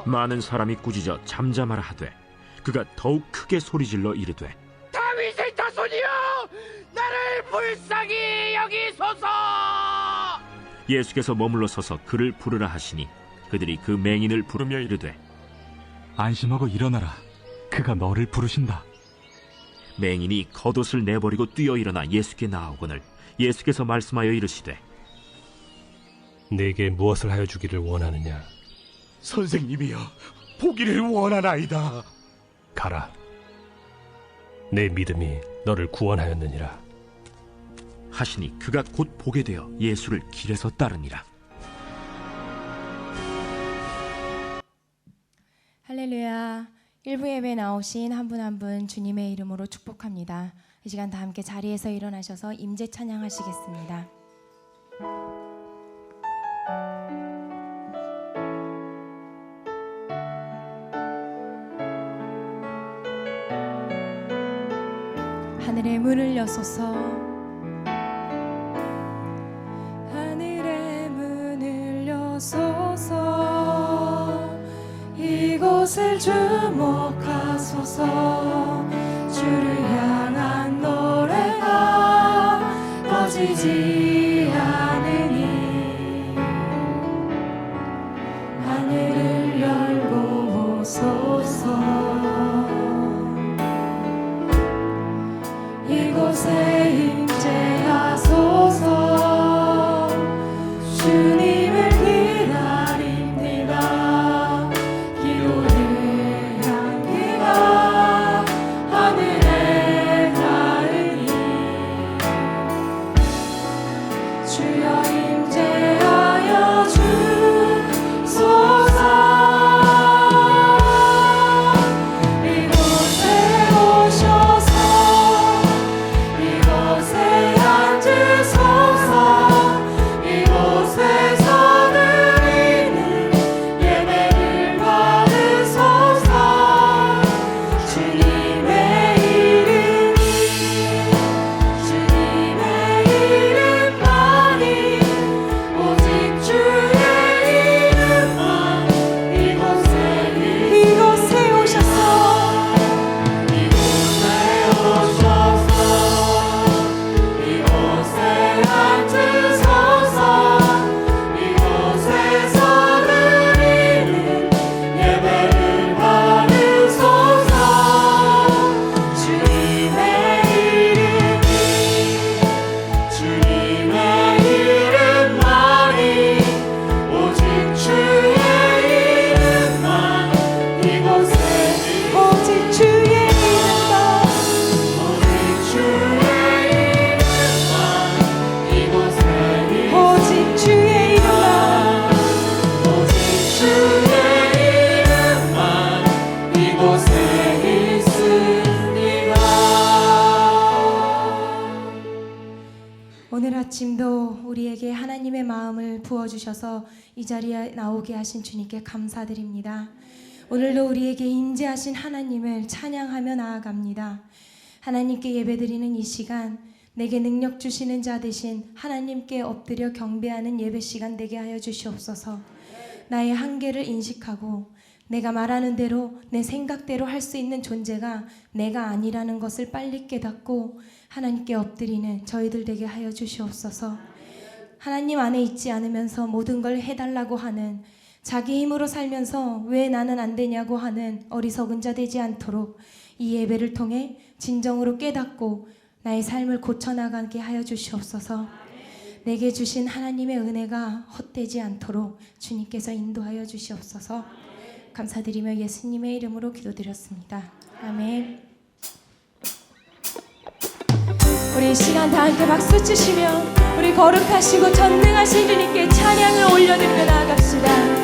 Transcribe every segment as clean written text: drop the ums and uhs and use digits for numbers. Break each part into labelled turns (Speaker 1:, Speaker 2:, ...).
Speaker 1: 많은 사람이 꾸짖어 잠잠하라 하되 그가 더욱 크게 소리질러 이르되
Speaker 2: 다윗의 자손이여, 나를 불쌍히 여기소서.
Speaker 1: 예수께서 머물러 서서 그를 부르라 하시니 그들이 그 맹인을 부르며 이르되
Speaker 3: 안심하고 일어나라. 그가 너를 부르신다.
Speaker 1: 맹인이 겉옷을 내버리고 뛰어 일어나 예수께 나아오거늘 예수께서 말씀하여 이르시되
Speaker 4: 내게 무엇을 하여 주기를 원하느냐?
Speaker 2: 선생님이여, 보기를 원하나이다.
Speaker 4: 가라. 내 믿음이 너를 구원하였느니라.
Speaker 1: 하시니 그가 곧 보게 되어 예수를 길에서 따르니라.
Speaker 5: 할렐루야. 일부 예배 나오신 한 분 한 분 주님의 이름으로 축복합니다. 이 시간 다 함께 자리에서 일어나셔서 임재 찬양하시겠습니다. 하늘의 문을 여소서, 하늘의 문을 여소서, 이곳을 주목하소서. 주를 향한 노래가 꺼지지 않으니 하늘을 열고 오소서. 이곳에 임재하소서. 주님을 기다립니다. 기도의 향기가 하늘에 닿으니 주여 임재하여 주소서. 이곳에 오셔서 이곳에 앉으소서. 이곳에서 드리는 예배를 받으소서. 주님의 이름이, 주님의 이름만이, 오직 주의 이름만 이곳에 오셔서 이곳에 오셔서 이곳에 앉으소서. 이곳에서 드리는 예배를 받으소서. 주님의 이름이, 주님의 이름만이, 오직 주의 이름만 이곳에 오직 주의 이름만 오직 주의 이름만 이곳에 오직 주의 이름만 오직 주의 이름만 이곳에 있으리라. 오늘 아침도 우리에게 하나님의 마음을 부어주셔서 이 자리에 나오게 하신 주님께 감사드립니다. 오늘도 우리에게 임재하신 하나님을 찬양하며 나아갑니다. 하나님께 예배드리는 이 시간, 내게 능력 주시는 자 되신 하나님께 엎드려 경배하는 예배 시간 되게 하여 주시옵소서. 나의 한계를 인식하고 내가 말하는 대로 내 생각대로 할 수 있는 존재가 내가 아니라는 것을 빨리 깨닫고 하나님께 엎드리는 저희들 되게 하여 주시옵소서. 하나님 안에 있지 않으면서 모든 걸 해달라고 하는, 자기 힘으로 살면서 왜 나는 안 되냐고 하는 어리석은 자 되지 않도록 이 예배를 통해 진정으로 깨닫고 나의 삶을 고쳐나가게 하여 주시옵소서. 내게 주신 하나님의 은혜가 헛되지 않도록 주님께서 인도하여 주시옵소서. 감사드리며 예수님의 이름으로 기도드렸습니다. 아멘. 우리 이 시간 다 함께 박수 치시며 우리 거룩하시고 전능하신 주님께 찬양을 올려드리며 나아갑시다.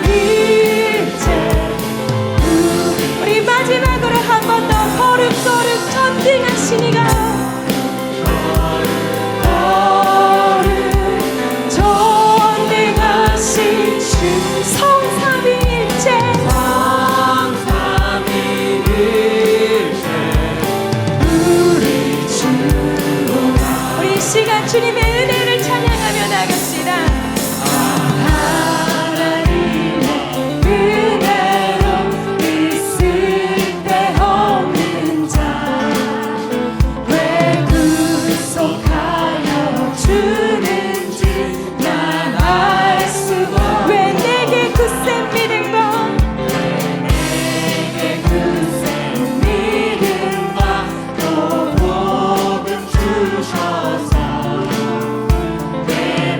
Speaker 5: 성삼위일체. 우리 마지막으로 한 번 더 걸음걸음 전등하시니가 전능하신 주 성삼위일체. 우리 이 시간 주님의 은혜를 찬양하며 나갑시다. 하나님의 은혜로 있을 데 없는 자 왜 구속하여 주는지 난 알 수가. 왜 내게 굳센 믿음과 또 복음 주셔서 내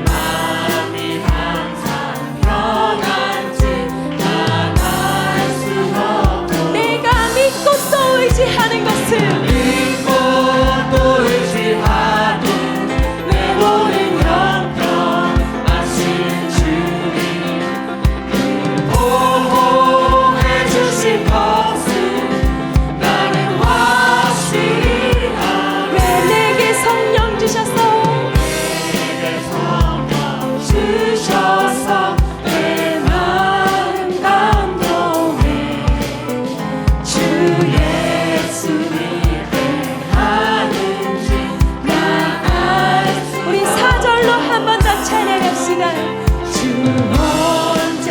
Speaker 5: 마음이 항상 편한지 난 알 수가 없고. 내가 믿고 또 의지하는 것은 믿고 또 의지하는 내 모든 형편 아시는 주님 보호해 주신 것은 나는 확실히 왜 내게 성령 주셔서 내 마음 감동해 주 예수 믿게 하는지 난 알 수. 우리 사절로 한 번 더 찬양합시다. 주 언제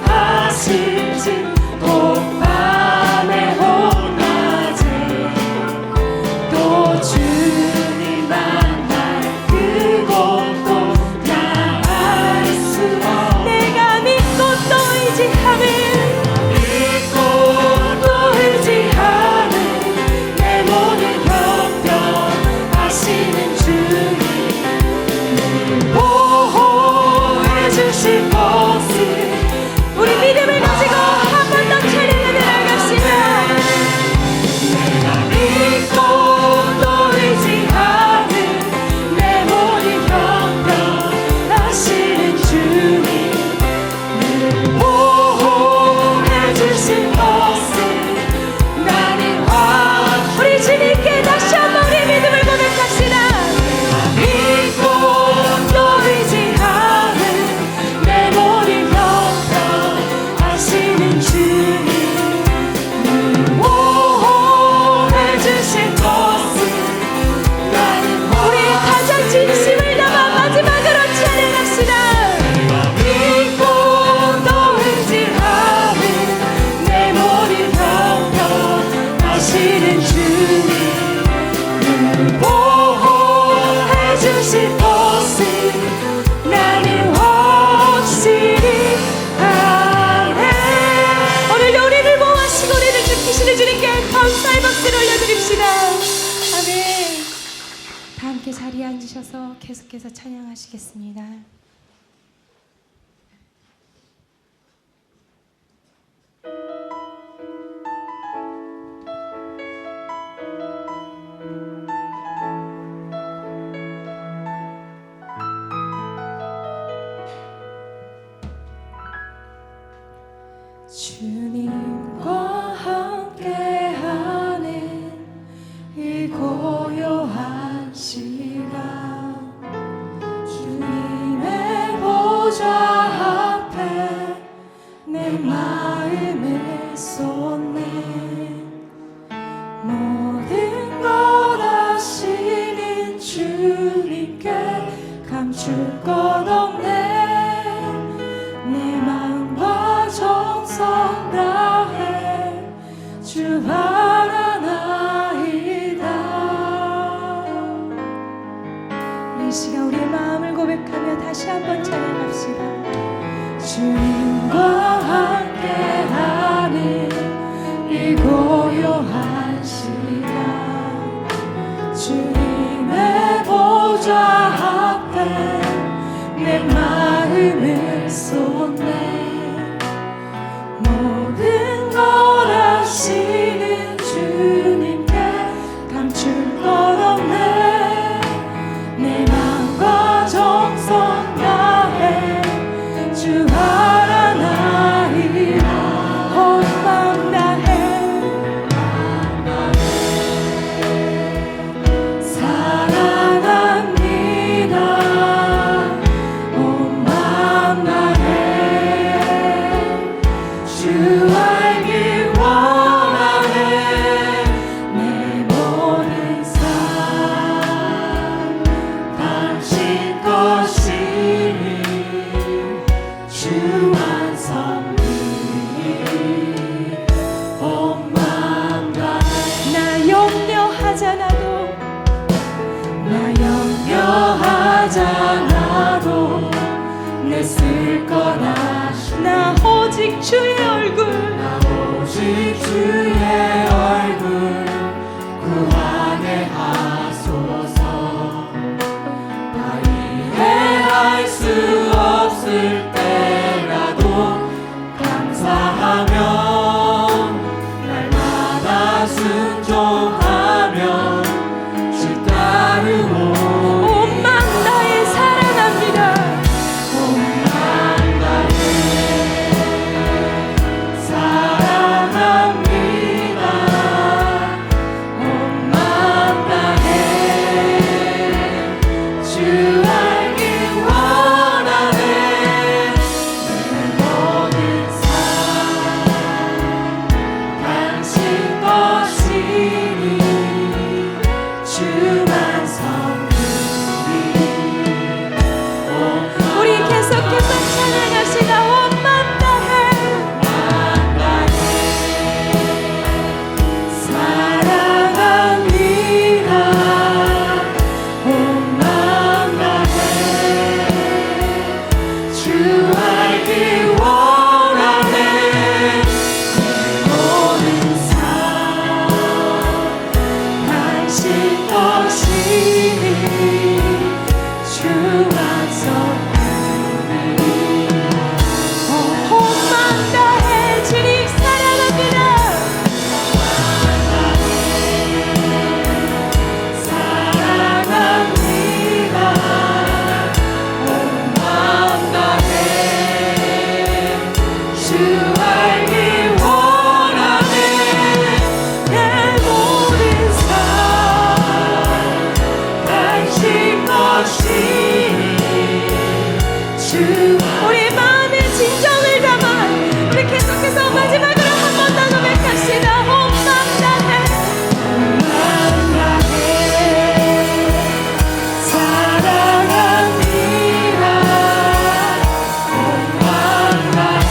Speaker 5: 강림하실지 혹밤에 혹낮에 또 주님 만날 그곳도 난 알 수. 내가 믿고 또 의지하는 내 모든 형편 아시는 주님 보호해 주실 것을. 우리 믿음을 가지고 한 번 더 찬양하며 나갑시다. 내가 믿고 또 의지하는 내 모든 형편 아시는 주님 보호해 주실 것을 나는 우리 주님께 다시 한번 우리 믿음을 고백합시다. 믿고 또 의지하는 내 모든 형편 아시는 주님 보호해 주실 것을 나는 우리 가장 진심을 담아 마지막으로 찬양합시다. 믿고 또 의지하는 내 모든 형편 아시는 주님 보호해 주실 것을 나는 확실히 아네. 오늘도 우리를 보호하시고 우리를 지키시는 주님께 감사의 박수를 올려드립시다. 아멘. 다 함께 자리에 앉으셔서 계속해서 찬양하시겠습니다. 주님과 함께하는 이 고요한 시간 주님의 보좌 앞에 내 마음을 쏟네. 모든 것 아시는 주님께 감출 것 없네. 내 마음과 정성 다해 주 바라나이다. 이 시간 우리의 마음을 고백하며 다시 한번 찬양합시다. 주님과 함께하는 이 고요한 시간 주님의 보좌 앞에 내 마음을 쏟네. 모든 걸 아시는 주님께 감출 것 없네. 내 마음 주의 얼굴
Speaker 6: 오직 주의 얼굴 구하게 하소서. 나 이해할 수 없을 때라도 감사하며 날마다 순종하며 주 따르오.
Speaker 5: 온 마음 다해 사랑합니다.
Speaker 6: 온 마음 다해 사랑합니다. 온 마음 다해 주 알기 원하네. 내 모든 삶 당신 것이니 주만 섬기리.
Speaker 5: 우리 계속해서 찬양합시다. 온 마음 다해
Speaker 6: 사랑합니다. 온 마음 다해 주 알기 원하네. 내 모든 삶 당신 것이니 주만 섬기리.
Speaker 5: 온 마음 다해 주님 사랑합니다.
Speaker 6: 사랑합니다. 온 마음 다해 주 알기 원하네. 내 모든 삶 당신 것이니 주
Speaker 5: 우리 마음의 진정을 담아 우리 계속해서 마지막으로 한 번 더 고백합시다. 온 마음 다해
Speaker 6: 사랑합니다. 온 마음 다해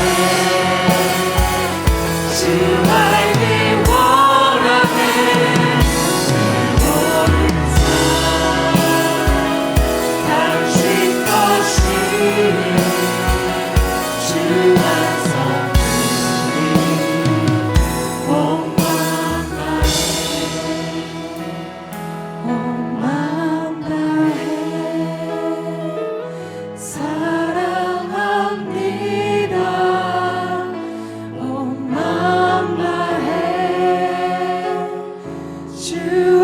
Speaker 6: 주 알기 원하네. 내 모든 삶 당신 것이니 주만 섬기리. 온 마음 다해 온 마음 다해 사랑합니다. 온 마음 다해 주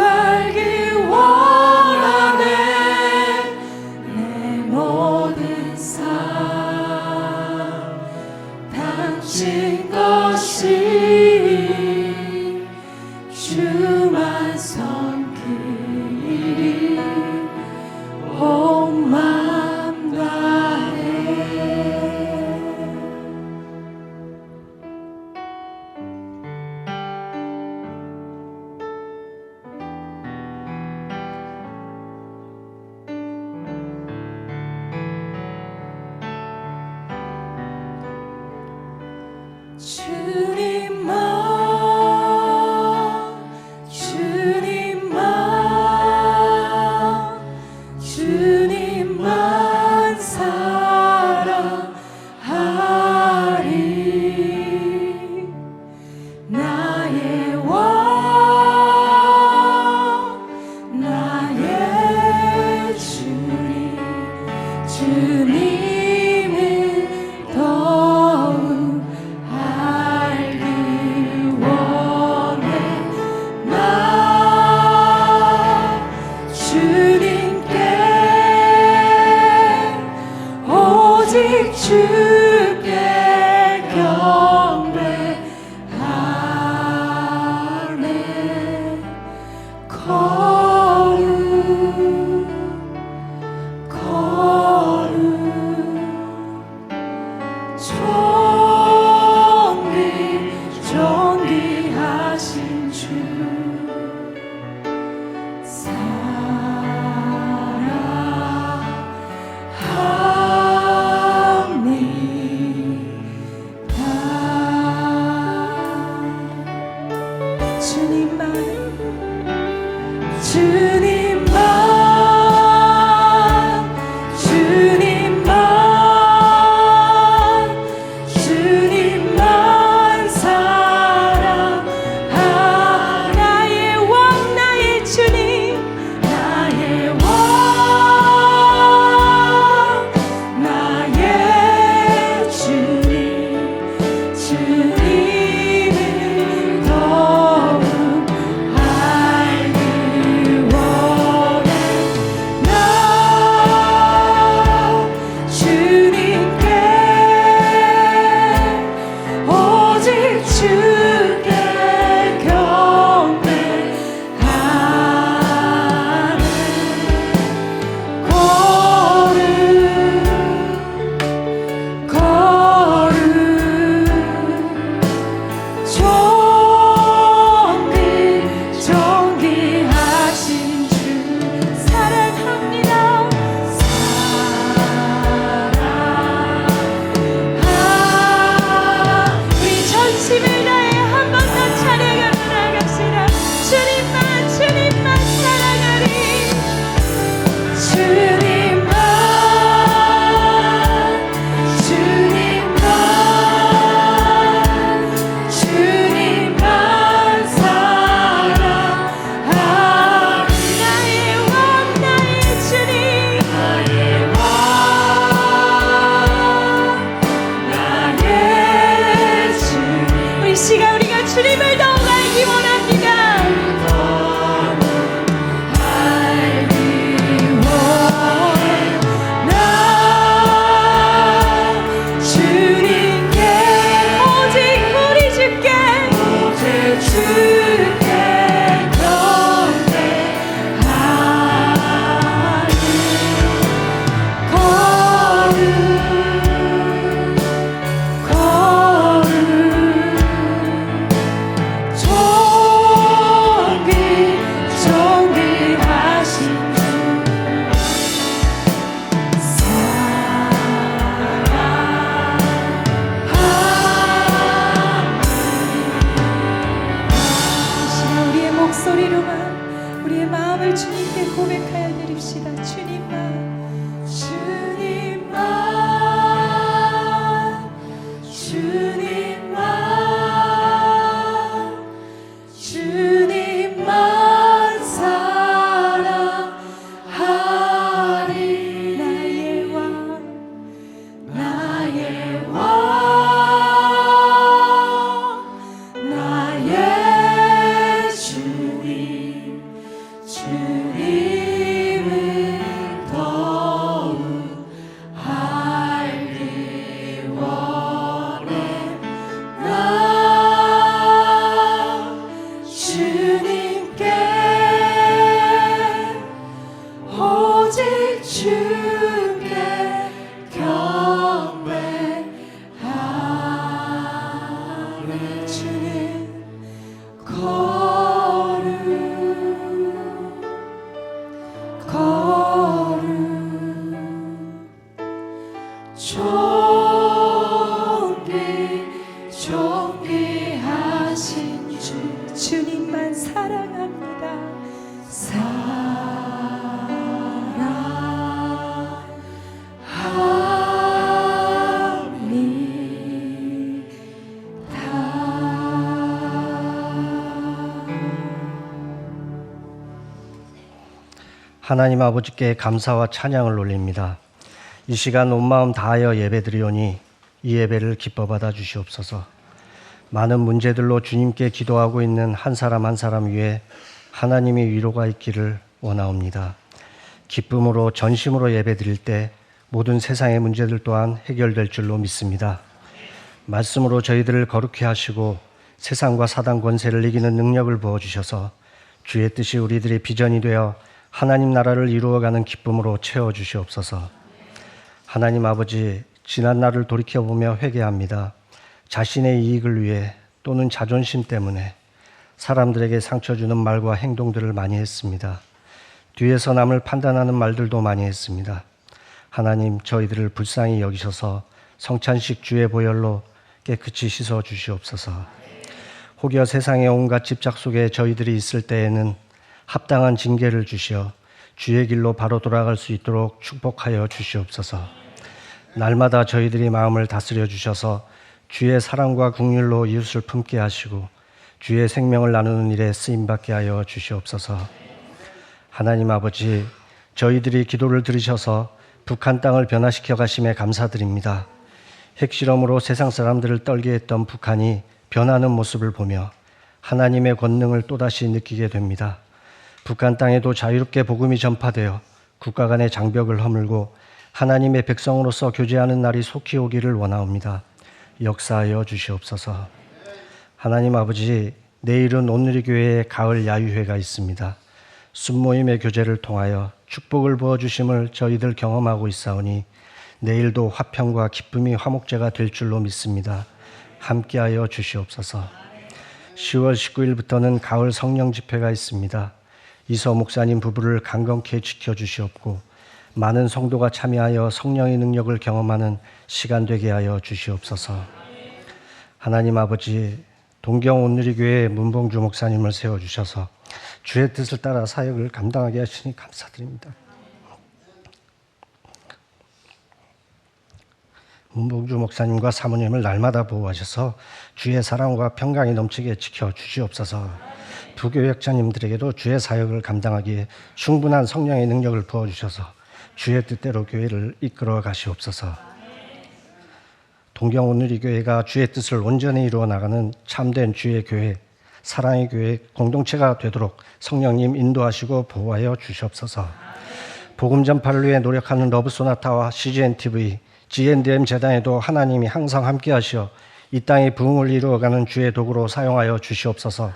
Speaker 6: 알기 원하네. 내 모든 삶 당신 것이니 주만 섬기리. 온 마음 다해. 주님만 사랑하리. 나의 왕 나의 주님을 더욱 알기 원해. 나 주님께 오직 주께 경배하네. 거룩 존귀하신 주 사랑합니다.
Speaker 7: 하나님 아버지께 감사와 찬양을 올립니다. 이 시간 온 마음 다하여 예배드리오니 이 예배를 기뻐 받아 주시옵소서. 많은 문제들로 주님께 기도하고 있는 한 사람 한 사람 위에 하나님의 위로가 있기를 원하옵니다. 기쁨으로 전심으로 예배드릴 때 모든 세상의 문제들 또한 해결될 줄로 믿습니다. 말씀으로 저희들을 거룩히 하시고 세상과 사단 권세를 이기는 능력을 부어주셔서 주의 뜻이 우리들의 비전이 되어 하나님 나라를 이루어가는 기쁨으로 채워주시옵소서. 하나님 아버지, 지난 날을 돌이켜보며 회개합니다. 자신의 이익을 위해 또는 자존심 때문에 사람들에게 상처 주는 말과 행동들을 많이 했습니다. 뒤에서 남을 판단하는 말들도 많이 했습니다. 하나님, 저희들을 불쌍히 여기셔서 성찬식 주의 보혈로 깨끗이 씻어 주시옵소서. 혹여 세상의 온갖 집착 속에 저희들이 있을 때에는 합당한 징계를 주시어 주의 길로 바로 돌아갈 수 있도록 축복하여 주시옵소서. 날마다 저희들이 마음을 다스려 주셔서 주의 사랑과 긍휼로 이웃을 품게 하시고 주의 생명을 나누는 일에 쓰임받게 하여 주시옵소서. 하나님 아버지, 저희들이 기도를 들으셔서 북한 땅을 변화시켜 가심에 감사드립니다. 핵실험으로 세상 사람들을 떨게 했던 북한이 변하는 모습을 보며 하나님의 권능을 또다시 느끼게 됩니다. 북한 땅에도 자유롭게 복음이 전파되어 국가 간의 장벽을 허물고 하나님의 백성으로서 교제하는 날이 속히 오기를 원하옵니다. 역사하여 주시옵소서. 하나님 아버지, 내일은 온누리 교회의 가을 야유회가 있습니다. 순모임의 교제를 통하여 축복을 부어주심을 저희들 경험하고 있사오니 내일도 화평과 기쁨이 화목제가 될 줄로 믿습니다. 함께하여 주시옵소서. 10월 19일부터는 가을 성령 집회가 있습니다. 이서 목사님 부부를 강건케 지켜주시옵고 많은 성도가 참여하여 성령의 능력을 경험하는 시간 되게 하여 주시옵소서. 하나님 아버지, 동경 온누리교회 문봉주 목사님을 세워주셔서 주의 뜻을 따라 사역을 감당하게 하시니 감사드립니다. 문봉주 목사님과 사모님을 날마다 보호하셔서 주의 사랑과 평강이 넘치게 지켜주시옵소서. 부교역자님들에게도 주의 사역을 감당하기에 충분한 성령의 능력을 부어주셔서 주의 뜻대로 교회를 이끌어 가시옵소서. 동경 온누리교회가 주의 뜻을 온전히 이루어 나가는 참된 주의 교회, 사랑의 교회 공동체가 되도록 성령님 인도하시고 보호하여 주시옵소서. 복음 전파를 위해 노력하는 러브소나타와 CGNTV, GNDM 재단에도 하나님이 항상 함께 하시어 이 땅의 부흥을 이루어가는 주의 도구로 사용하여 주시옵소서.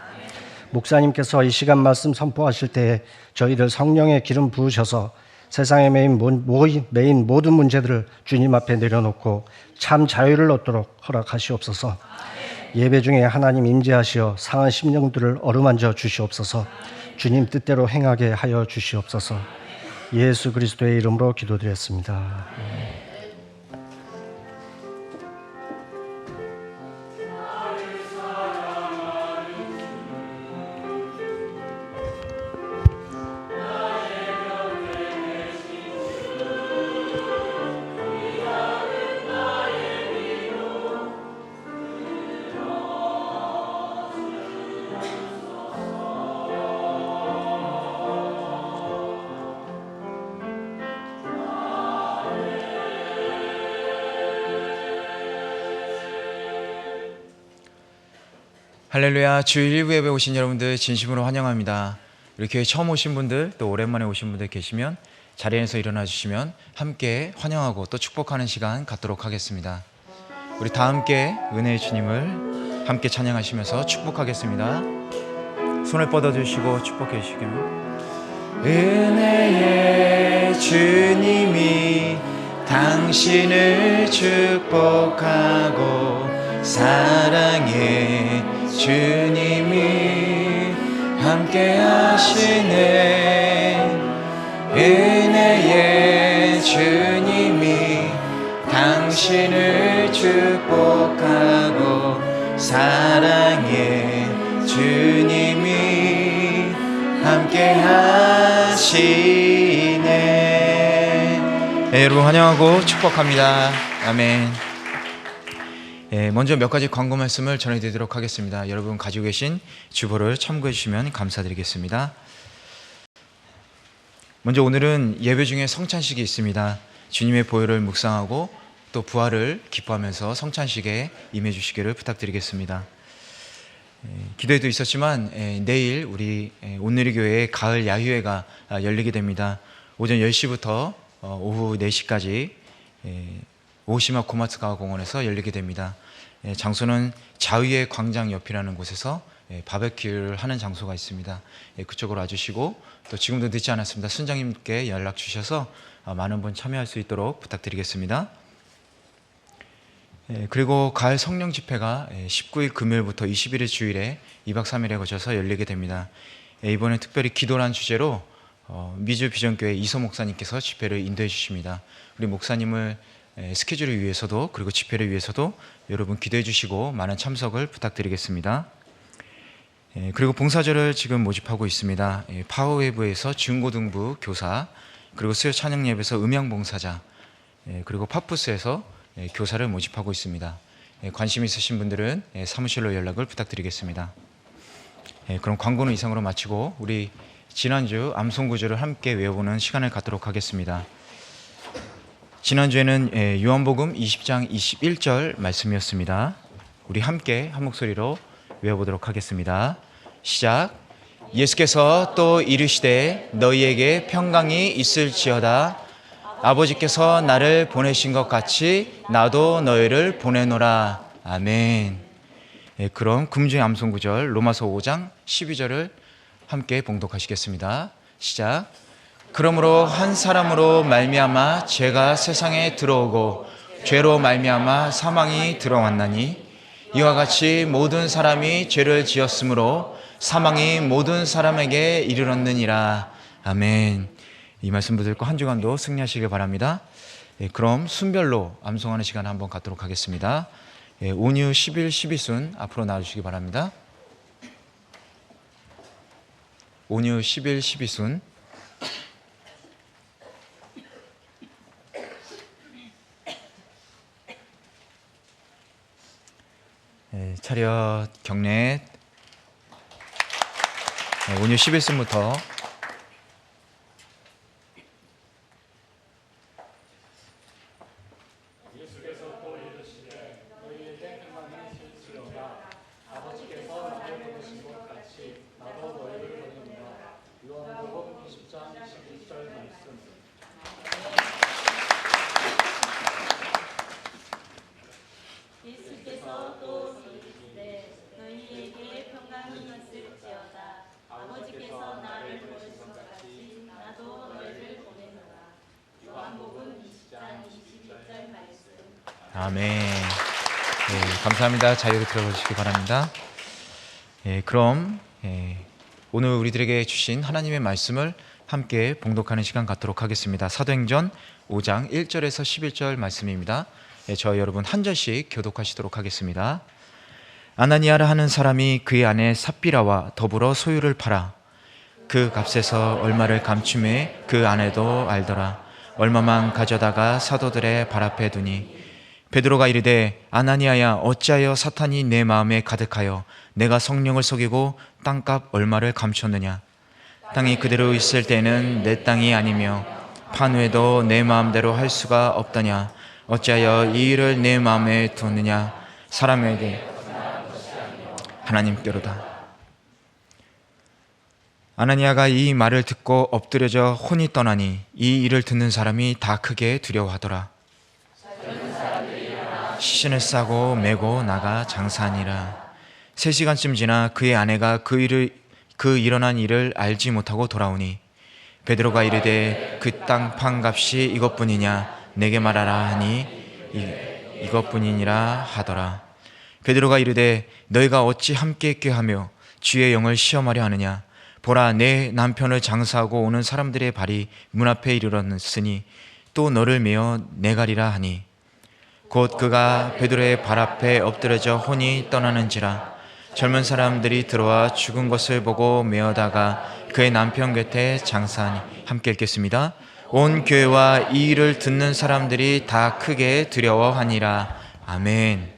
Speaker 7: 목사님께서 이 시간 말씀 선포하실 때에 저희들 성령의 기름 부으셔서 세상에 메인 모든 문제들을 주님 앞에 내려놓고 참 자유를 얻도록 허락하시옵소서. 예배 중에 하나님 임재하시어 상한 심령들을 어루만져 주시옵소서. 주님 뜻대로 행하게 하여 주시옵소서. 예수 그리스도의 이름으로 기도드렸습니다.
Speaker 8: 할렐루야. 주일 일부 예배 오신 여러분들 진심으로 환영합니다. 우리 교회 처음 오신 분들 또 오랜만에 오신 분들 계시면 자리에서 일어나 주시면 함께 환영하고 또 축복하는 시간 갖도록 하겠습니다. 우리 다 함께 은혜의 주님을 함께 찬양하시면서 축복하겠습니다. 손을 뻗어주시고 축복해 주시기를. 은혜의 주님이 당신을 축복하고 사랑의 주님이 함께 하시네. 은혜의 주님이 당신을 축복하고 사랑의 주님이 함께 하시네. 여러분 환영하고 축복합니다. 아멘. 먼저 몇 가지 광고 말씀을 전해드리도록 하겠습니다. 여러분 가지고 계신 주보를 참고해 주시면 감사드리겠습니다. 먼저 오늘은 예배 중에 성찬식이 있습니다. 주님의 보혈을 묵상하고 또 부활을 기뻐하면서 성찬식에 임해 주시기를 부탁드리겠습니다. 기도회도 있었지만 내일 우리 온누리교회의 가을 야유회가 열리게 됩니다. 오전 10시부터 오후 4시까지 오시마 고마츠가와 공원에서 열리게 됩니다. 장소는 자위의 광장 옆이라는 곳에서 바베큐를 하는 장소가 있습니다. 그쪽으로 와주시고 또 지금도 늦지 않았습니다. 순장님께 연락 주셔서 많은 분 참여할 수 있도록 부탁드리겠습니다. 그리고 가을 성령 집회가 19일 금요일부터 21일 주일에 2박 3일에 거쳐서 열리게 됩니다. 이번에 특별히 기도란 주제로 미주 비전교회 이소 목사님께서 집회를 인도해 주십니다. 우리 목사님을 스케줄을 위해서도 그리고 집회를 위해서도 여러분 기도해 주시고 많은 참석을 부탁드리겠습니다. 그리고 봉사자를 지금 모집하고 있습니다. 파워웨이브에서 중고등부 교사, 그리고 수요 찬양 예배에서 음향 봉사자, 그리고 파푸스에서 교사를 모집하고 있습니다. 관심 있으신 분들은 사무실로 연락을 부탁드리겠습니다. 그럼 광고는 이상으로 마치고 우리 지난주 암송구절을 함께 외워보는 시간을 갖도록 하겠습니다. 지난주에는 요한복음 20장 21절 말씀이었습니다. 우리 함께 한 목소리로 외워보도록 하겠습니다. 시작. 예수께서 또 이르시되 너희에게 평강이 있을지어다. 아버지께서 나를 보내신 것 같이 나도 너희를 보내노라. 아멘. 그럼 금주의 암송구절 로마서 5장 12절을 함께 봉독하시겠습니다. 시작. 그러므로 한 사람으로 말미암아 죄가 세상에 들어오고 죄로 말미암아 사망이 들어왔나니 이와 같이 모든 사람이 죄를 지었으므로 사망이 모든 사람에게 이르렀느니라. 아멘. 이 말씀 붙들고 한 주간도 승리하시길 바랍니다. 그럼 순별로 암송하는 시간 한번 갖도록 하겠습니다. 온유 11, 12순 앞으로 나와주시기 바랍니다. 온유 11, 12순. 차렷 경례. 온유 11순부터 아멘. 감사합니다. 자리로 들어가시기 바랍니다. 그럼 오늘 우리들에게 주신 하나님의 말씀을 함께 봉독하는 시간 갖도록 하겠습니다. 사도행전 5장 1절에서 11절 말씀입니다. 저 여러분 한 절씩 교독하시도록 하겠습니다. 아나니아라 하는 사람이 그의 아내 삽비라와 더불어 소유를 팔아 그 값에서 얼마를 감춤해 그 아내도 알더라. 얼마만 가져다가 사도들의 발 앞에 두니 베드로가 이르되 아나니아야 어찌하여 사탄이 내 마음에 가득하여 내가 성령을 속이고 땅값 얼마를 감췄느냐. 땅이 그대로 있을 때는 내 땅이 아니며 판후에도 내 마음대로 할 수가 없더냐. 어찌하여 이 일을 내 마음에 두느냐. 사람에게 하나님께로다. 아나니아가 이 말을 듣고 엎드려져 혼이 떠나니 이 일을 듣는 사람이 다 크게 두려워하더라. 시신을 싸고 메고 나가 장사하니라. 3시간쯤 지나 그의 아내가 그 일어난 일을 알지 못하고 돌아오니 베드로가 이르되 그 땅 판 값이 이것뿐이냐 내게 말하라 하니 이것뿐이니라 하더라. 베드로가 이르되 너희가 어찌 함께 있게 하며 주의 영을 시험하려 하느냐. 보라 내 남편을 장사하고 오는 사람들의 발이 문 앞에 이르렀으니 또 너를 메어 내가리라 하니 곧 그가 베드로의 발 앞에 엎드려져 혼이 떠나는지라. 젊은 사람들이 들어와 죽은 것을 보고 메어다가 그의 남편 곁에 장사하니. 함께 읽겠습니다. 온 교회와 이 일을 듣는 사람들이 다 크게 두려워하니라. 아멘.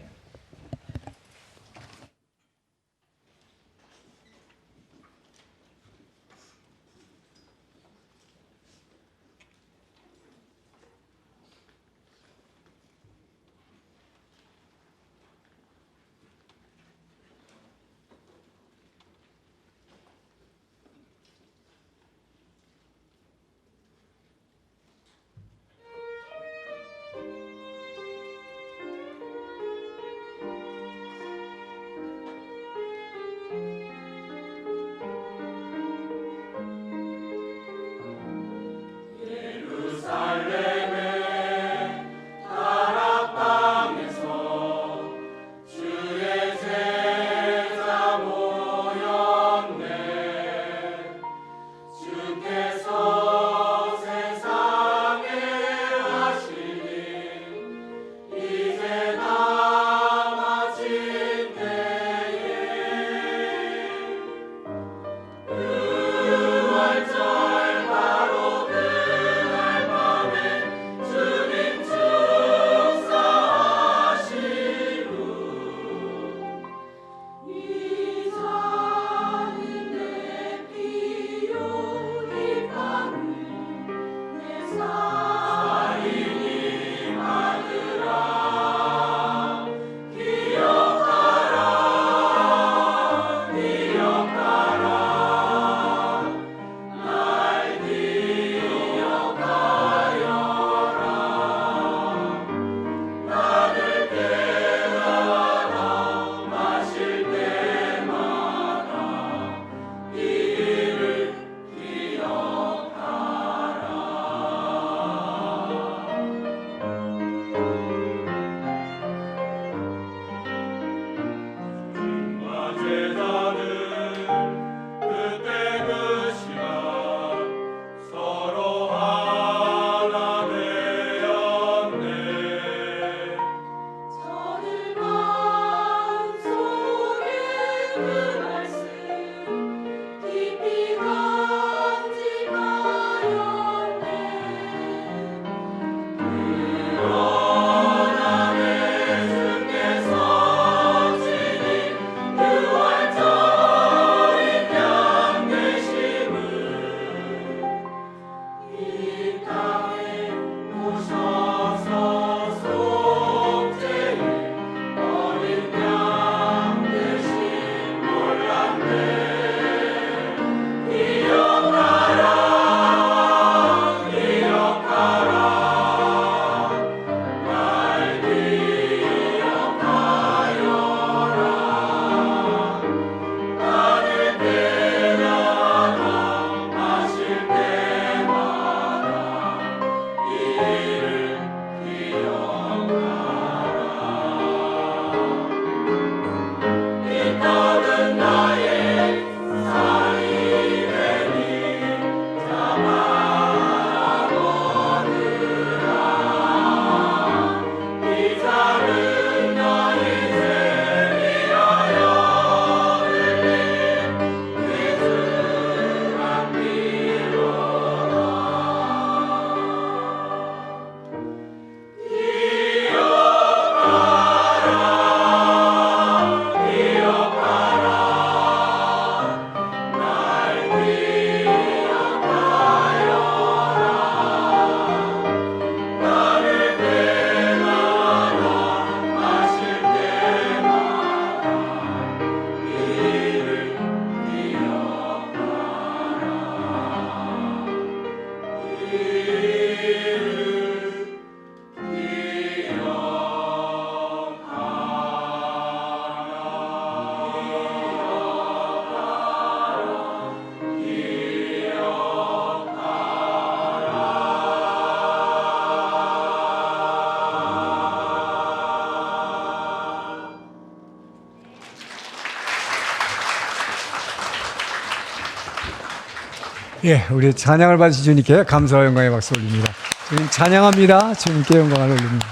Speaker 9: 예, 우리 찬양을 받으신 주님께 감사와 영광의 박수 올립니다. 주님 찬양합니다. 주님께 영광을 올립니다.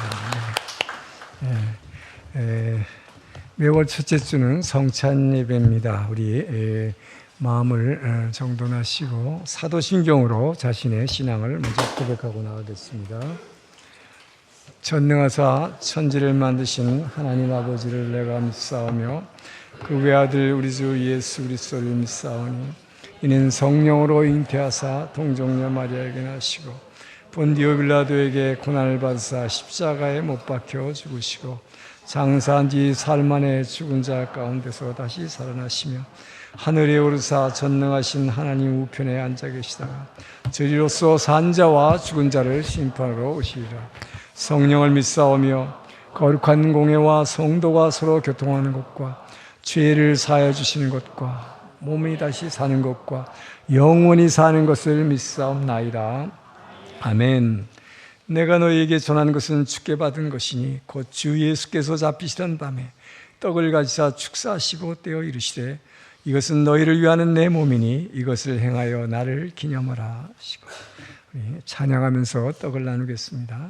Speaker 9: 매월 첫째 주는 성찬 예배입니다. 우리 마음을 정돈하시고 사도신경으로 자신의 신앙을 먼저 고백하고 나가겠습니다. 전능하사 천지를 만드신 하나님 아버지를 내가 믿사오며 그 외아들 우리 주 예수 그리스도를 믿사오니 이는 성령으로 잉태하사 동정녀 마리아에게 나시고 본디오 빌라도에게 고난을 받으사 십자가에 못 박혀 죽으시고 장사한 지 사흘 만에 죽은 자 가운데서 다시 살아나시며 하늘에 오르사 전능하신 하나님 우편에 앉아 계시다가 저리로서 산 자와 죽은 자를 심판하러 오시리라. 성령을 믿사오며 거룩한 공예와 성도가 서로 교통하는 것과 죄를 사하여 주시는 것과 몸이 다시 사는 것과 영원히 사는 것을 믿사옵나이다. 아멘. 내가 너희에게 전하는 것은 주께 받은 것이니 곧 주 예수께서 잡히시던 밤에 떡을 가지사 축사하시고 떼어 이르시되 이것은 너희를 위하는 내 몸이니 이것을 행하여 나를 기념하라 하시고 찬양하면서 떡을 나누겠습니다.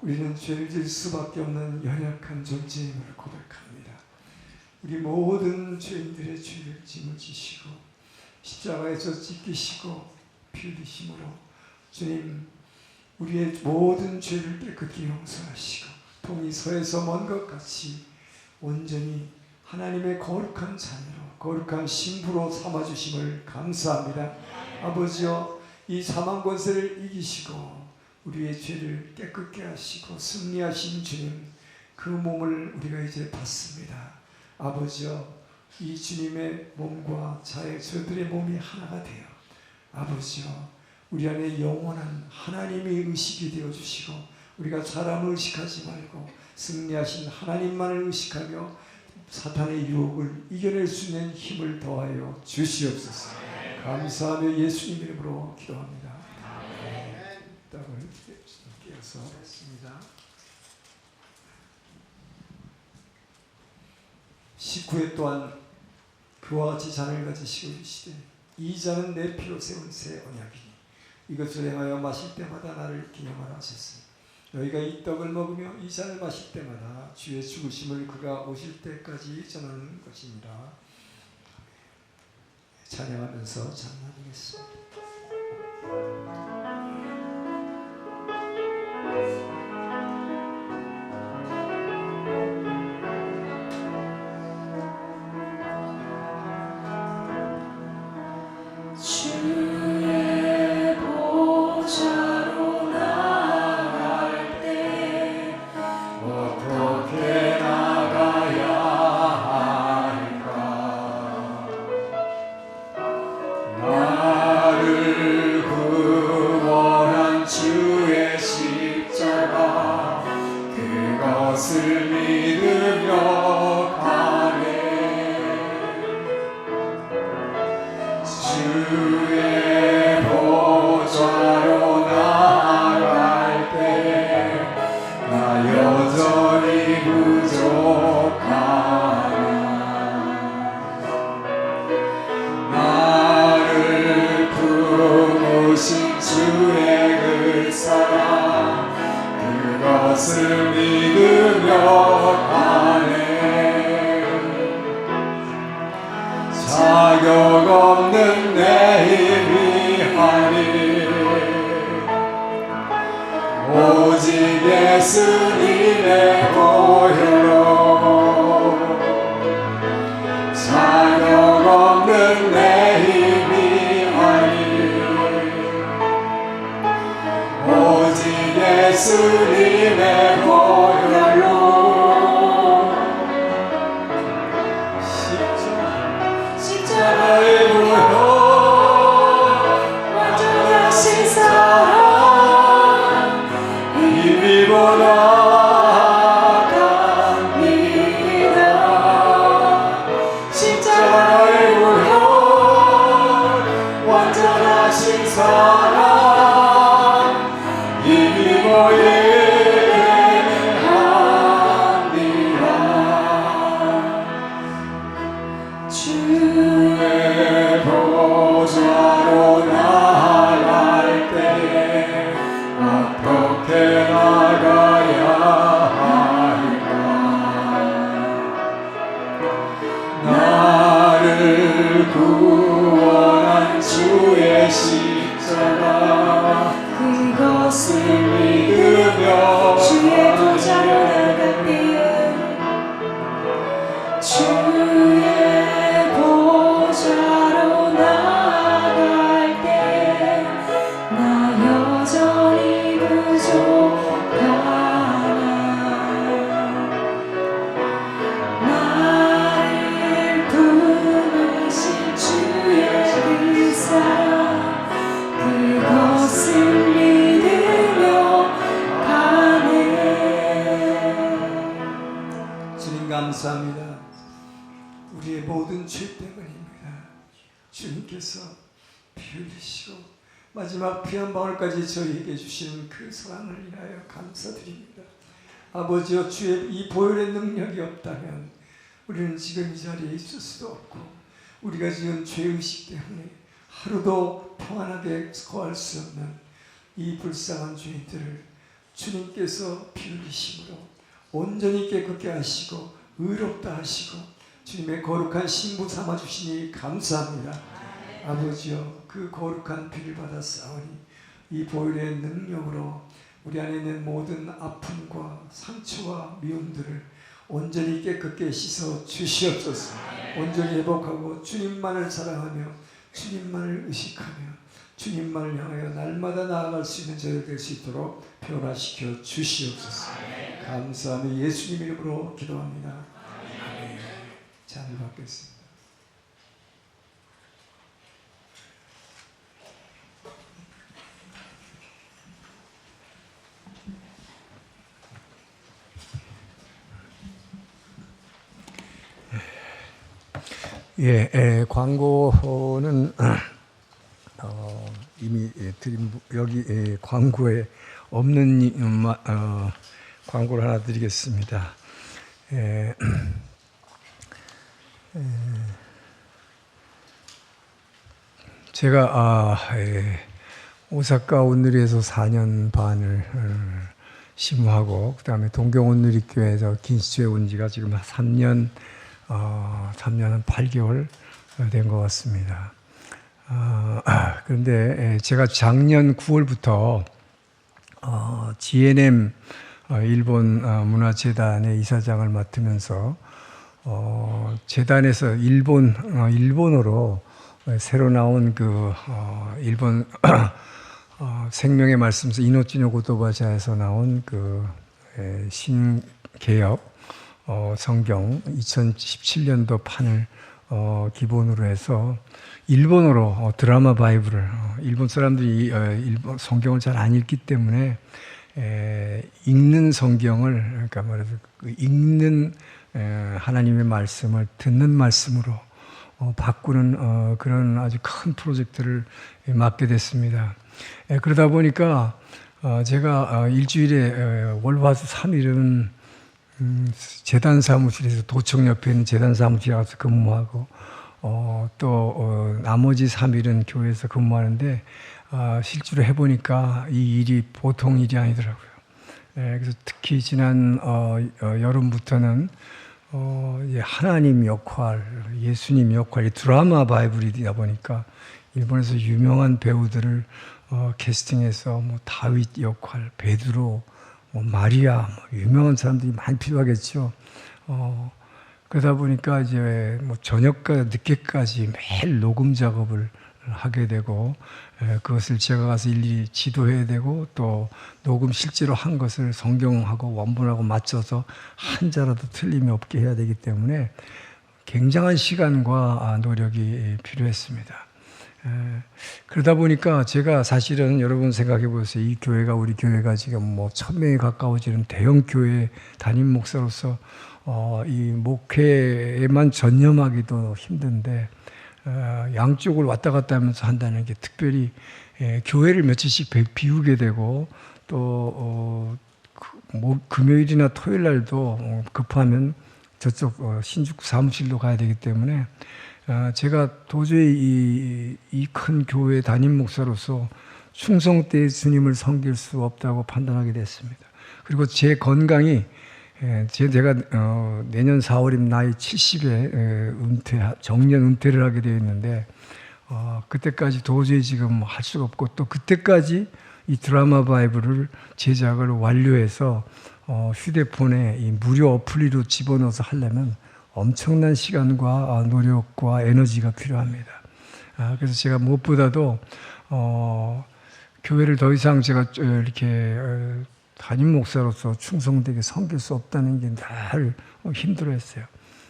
Speaker 9: 우리는 죄를 지을 수밖에 없는 연약한 존재임을 고백합니다. 우리 모든 죄인들의 죄를 짊어지시고 십자가에서 찢기시고 피 흘리심으로 주님 우리의 모든 죄를 깨끗이 용서하시고 동이 서에서 먼 것 같이 온전히 하나님의 거룩한 자녀로 거룩한 신부로 삼아주심을 감사합니다. 아버지여 이 사망 권세를 이기시고 우리의 죄를 깨끗게 하시고 승리하신 주님 그 몸을 우리가 이제 받습니다. 아버지여 이 주님의 몸과 저들의 몸이 하나가 되어 아버지여 우리 안에 영원한 하나님의 의식이 되어주시고 우리가 사람을 의식하지 말고 승리하신 하나님만을 의식하며 사탄의 유혹을 이겨낼 수 있는 힘을 더하여 주시옵소서. 감사하며 예수님 이름으로 기도합니다. 떡을 깨어서 했습니다. 식후에 또한 그와 같이 잔을 가지시고 이르시되 이 잔은 내 피로 세운 새 언약이니 이것을 행하여 마실 때마다 나를 기념하라 하셨으니 너희가 이 떡을 먹으며 이 잔을 마실 때마다 주의 죽으심을 그가 오실 때까지 전하는 것이니라. 찬양하면서 찬양하겠습니다.
Speaker 6: 주의 보좌로 나갈 때
Speaker 9: 어떻게 나가야 할까? 나를 구원한 주의 십자가 그것을 믿으며 가네. 주의 보좌로 나아갈 때 나 여전히 부족하나. 나를 품으신 주의 그 사랑 그것을 믿으며 가네. 자격 없는 내 힘이 아니 오직 예수님의 보혈로 자격 없는 내 힘이 아니 오직 예수님의 보혈로 십자가의 보혈
Speaker 6: 완전히 하신 사랑
Speaker 9: 힘이보다 십자가의 보혈 완전하신 사랑 힘이 보이게 합니다. 주의 보좌로 나아갈 때 어떻게 나가야 할까? 나를 구원한 주의 십자가 그것을 믿으며
Speaker 6: 주의 보좌로 나갈 때에 주의 보좌로 나갈 때 나 여전히 부족하나. 나를 품으신 주의 그 사랑 그것을 믿으며 가네.
Speaker 9: 주님 감사합니다. 우리의 모든 죄 때문입니다. 주님께서 피 흘리시고 마지막 피 한 방울까지 저희에게 주시는 그 사랑을 인하여 감사드립니다. 아버지여 주의 이 보혈의 능력이 없다면 우리는 지금 이 자리에 있을 수도 없고 우리가 지금 죄의식 때문에 하루도 평안하게 거할 수 없는 이 불쌍한 죄인들을 주님께서 피 흘리심으로 온전히 깨끗게 하시고 의롭다 하시고 주님의 거룩한 신부 삼아주시니 감사합니다. 아버지여 그 거룩한 피를 받아 싸우니 이 보혈의 능력으로 우리 안에 있는 모든 아픔과 상처와 미움들을 온전히 깨끗게 씻어 주시옵소서. 온전히 회복하고 주님만을 사랑하며 주님만을 의식하며 주님만을 향하여 날마다 나아갈 수 있는 저희가 될 수 있도록 변화시켜 주시옵소서. 감사하며 예수님 이름으로 기도합니다. 아멘. 잔을 받겠습니다. 광고는 이미 드린 여기 광고에 없는 광고를 하나 드리겠습니다. 제가 오사카 온누리에서 4년 반을 심호하고 그다음에 동경 온누리교회에서 긴시초에 온 지가 지금 3년 한 8개월 된 것 같습니다. 그런데 제가 작년 9월부터 GNM 일본 문화재단의 이사장을 맡으면서 재단에서 일본어로 새로 나온 그 일본 생명의 말씀서 이노치노 고토바샤에서 나온 그 신개역 성경 2017년도 판을 기본으로 해서 일본어로 드라마 바이블을 일본 사람들이 일본 성경을 잘 안 읽기 때문에 읽는 성경을 그러니까 말해서 읽는 하나님의 말씀을 듣는 말씀으로 바꾸는 그런 아주 큰 프로젝트를 맡게 됐습니다. 그러다 보니까 제가 일주일에 월화수 3일은 재단 사무실에서 도청 옆에 있는 재단 사무실에 가서 근무하고 또 나머지 3일은 교회에서 근무하는데 실제로 해보니까 이 일이 보통 일이 아니더라고요. 그래서 특히 지난 여름부터는 하나님 역할, 예수님 역할이 드라마 바이블이다 보니까 일본에서 유명한 배우들을 캐스팅해서 뭐 다윗 역할, 베드로, 뭐 마리아, 유명한 사람들이 많이 필요하겠죠. 그러다 보니까 이제 뭐 저녁과 늦게까지 매일 녹음 작업을 하게 되고 그것을 제가 가서 일일이 지도해야 되고 또 녹음 실제로 한 것을 성경하고 원본하고 맞춰서 한자라도 틀림이 없게 해야 되기 때문에 굉장한 시간과 노력이 필요했습니다. 그러다 보니까 제가 사실은 여러분 생각해 보세요. 이 교회가 우리 교회가 지금 뭐 1000명에 가까워지는 대형 교회 담임 목사로서 이 목회에만 전념하기도 힘든데 양쪽을 왔다 갔다 하면서 한다는 게 특별히 교회를 며칠씩 비우게 되고 또 금요일이나 토요일 날도 급하면 저쪽 신宿사무실로 가야 되기 때문에 제가 도저히 이 큰 교회 담임 목사로서 충성되이 주님을 섬길 수 없다고 판단하게 됐습니다. 그리고 제 건강이 제가 내년 4월이면 나이 70에 정년 은퇴를 하게 되어 있는데 그때까지 도저히 지금 할 수가 없고 또 그때까지 이 드라마 바이블을 제작을 완료해서 휴대폰에 이 무료 어플리로 집어넣어서 하려면 엄청난 시간과 노력과 에너지가 필요합니다. 그래서 제가 무엇보다도 교회를 더 이상 제가 이렇게 담임 목사로서 충성되게 섬길 수 없다는 게 늘 힘들어했어요.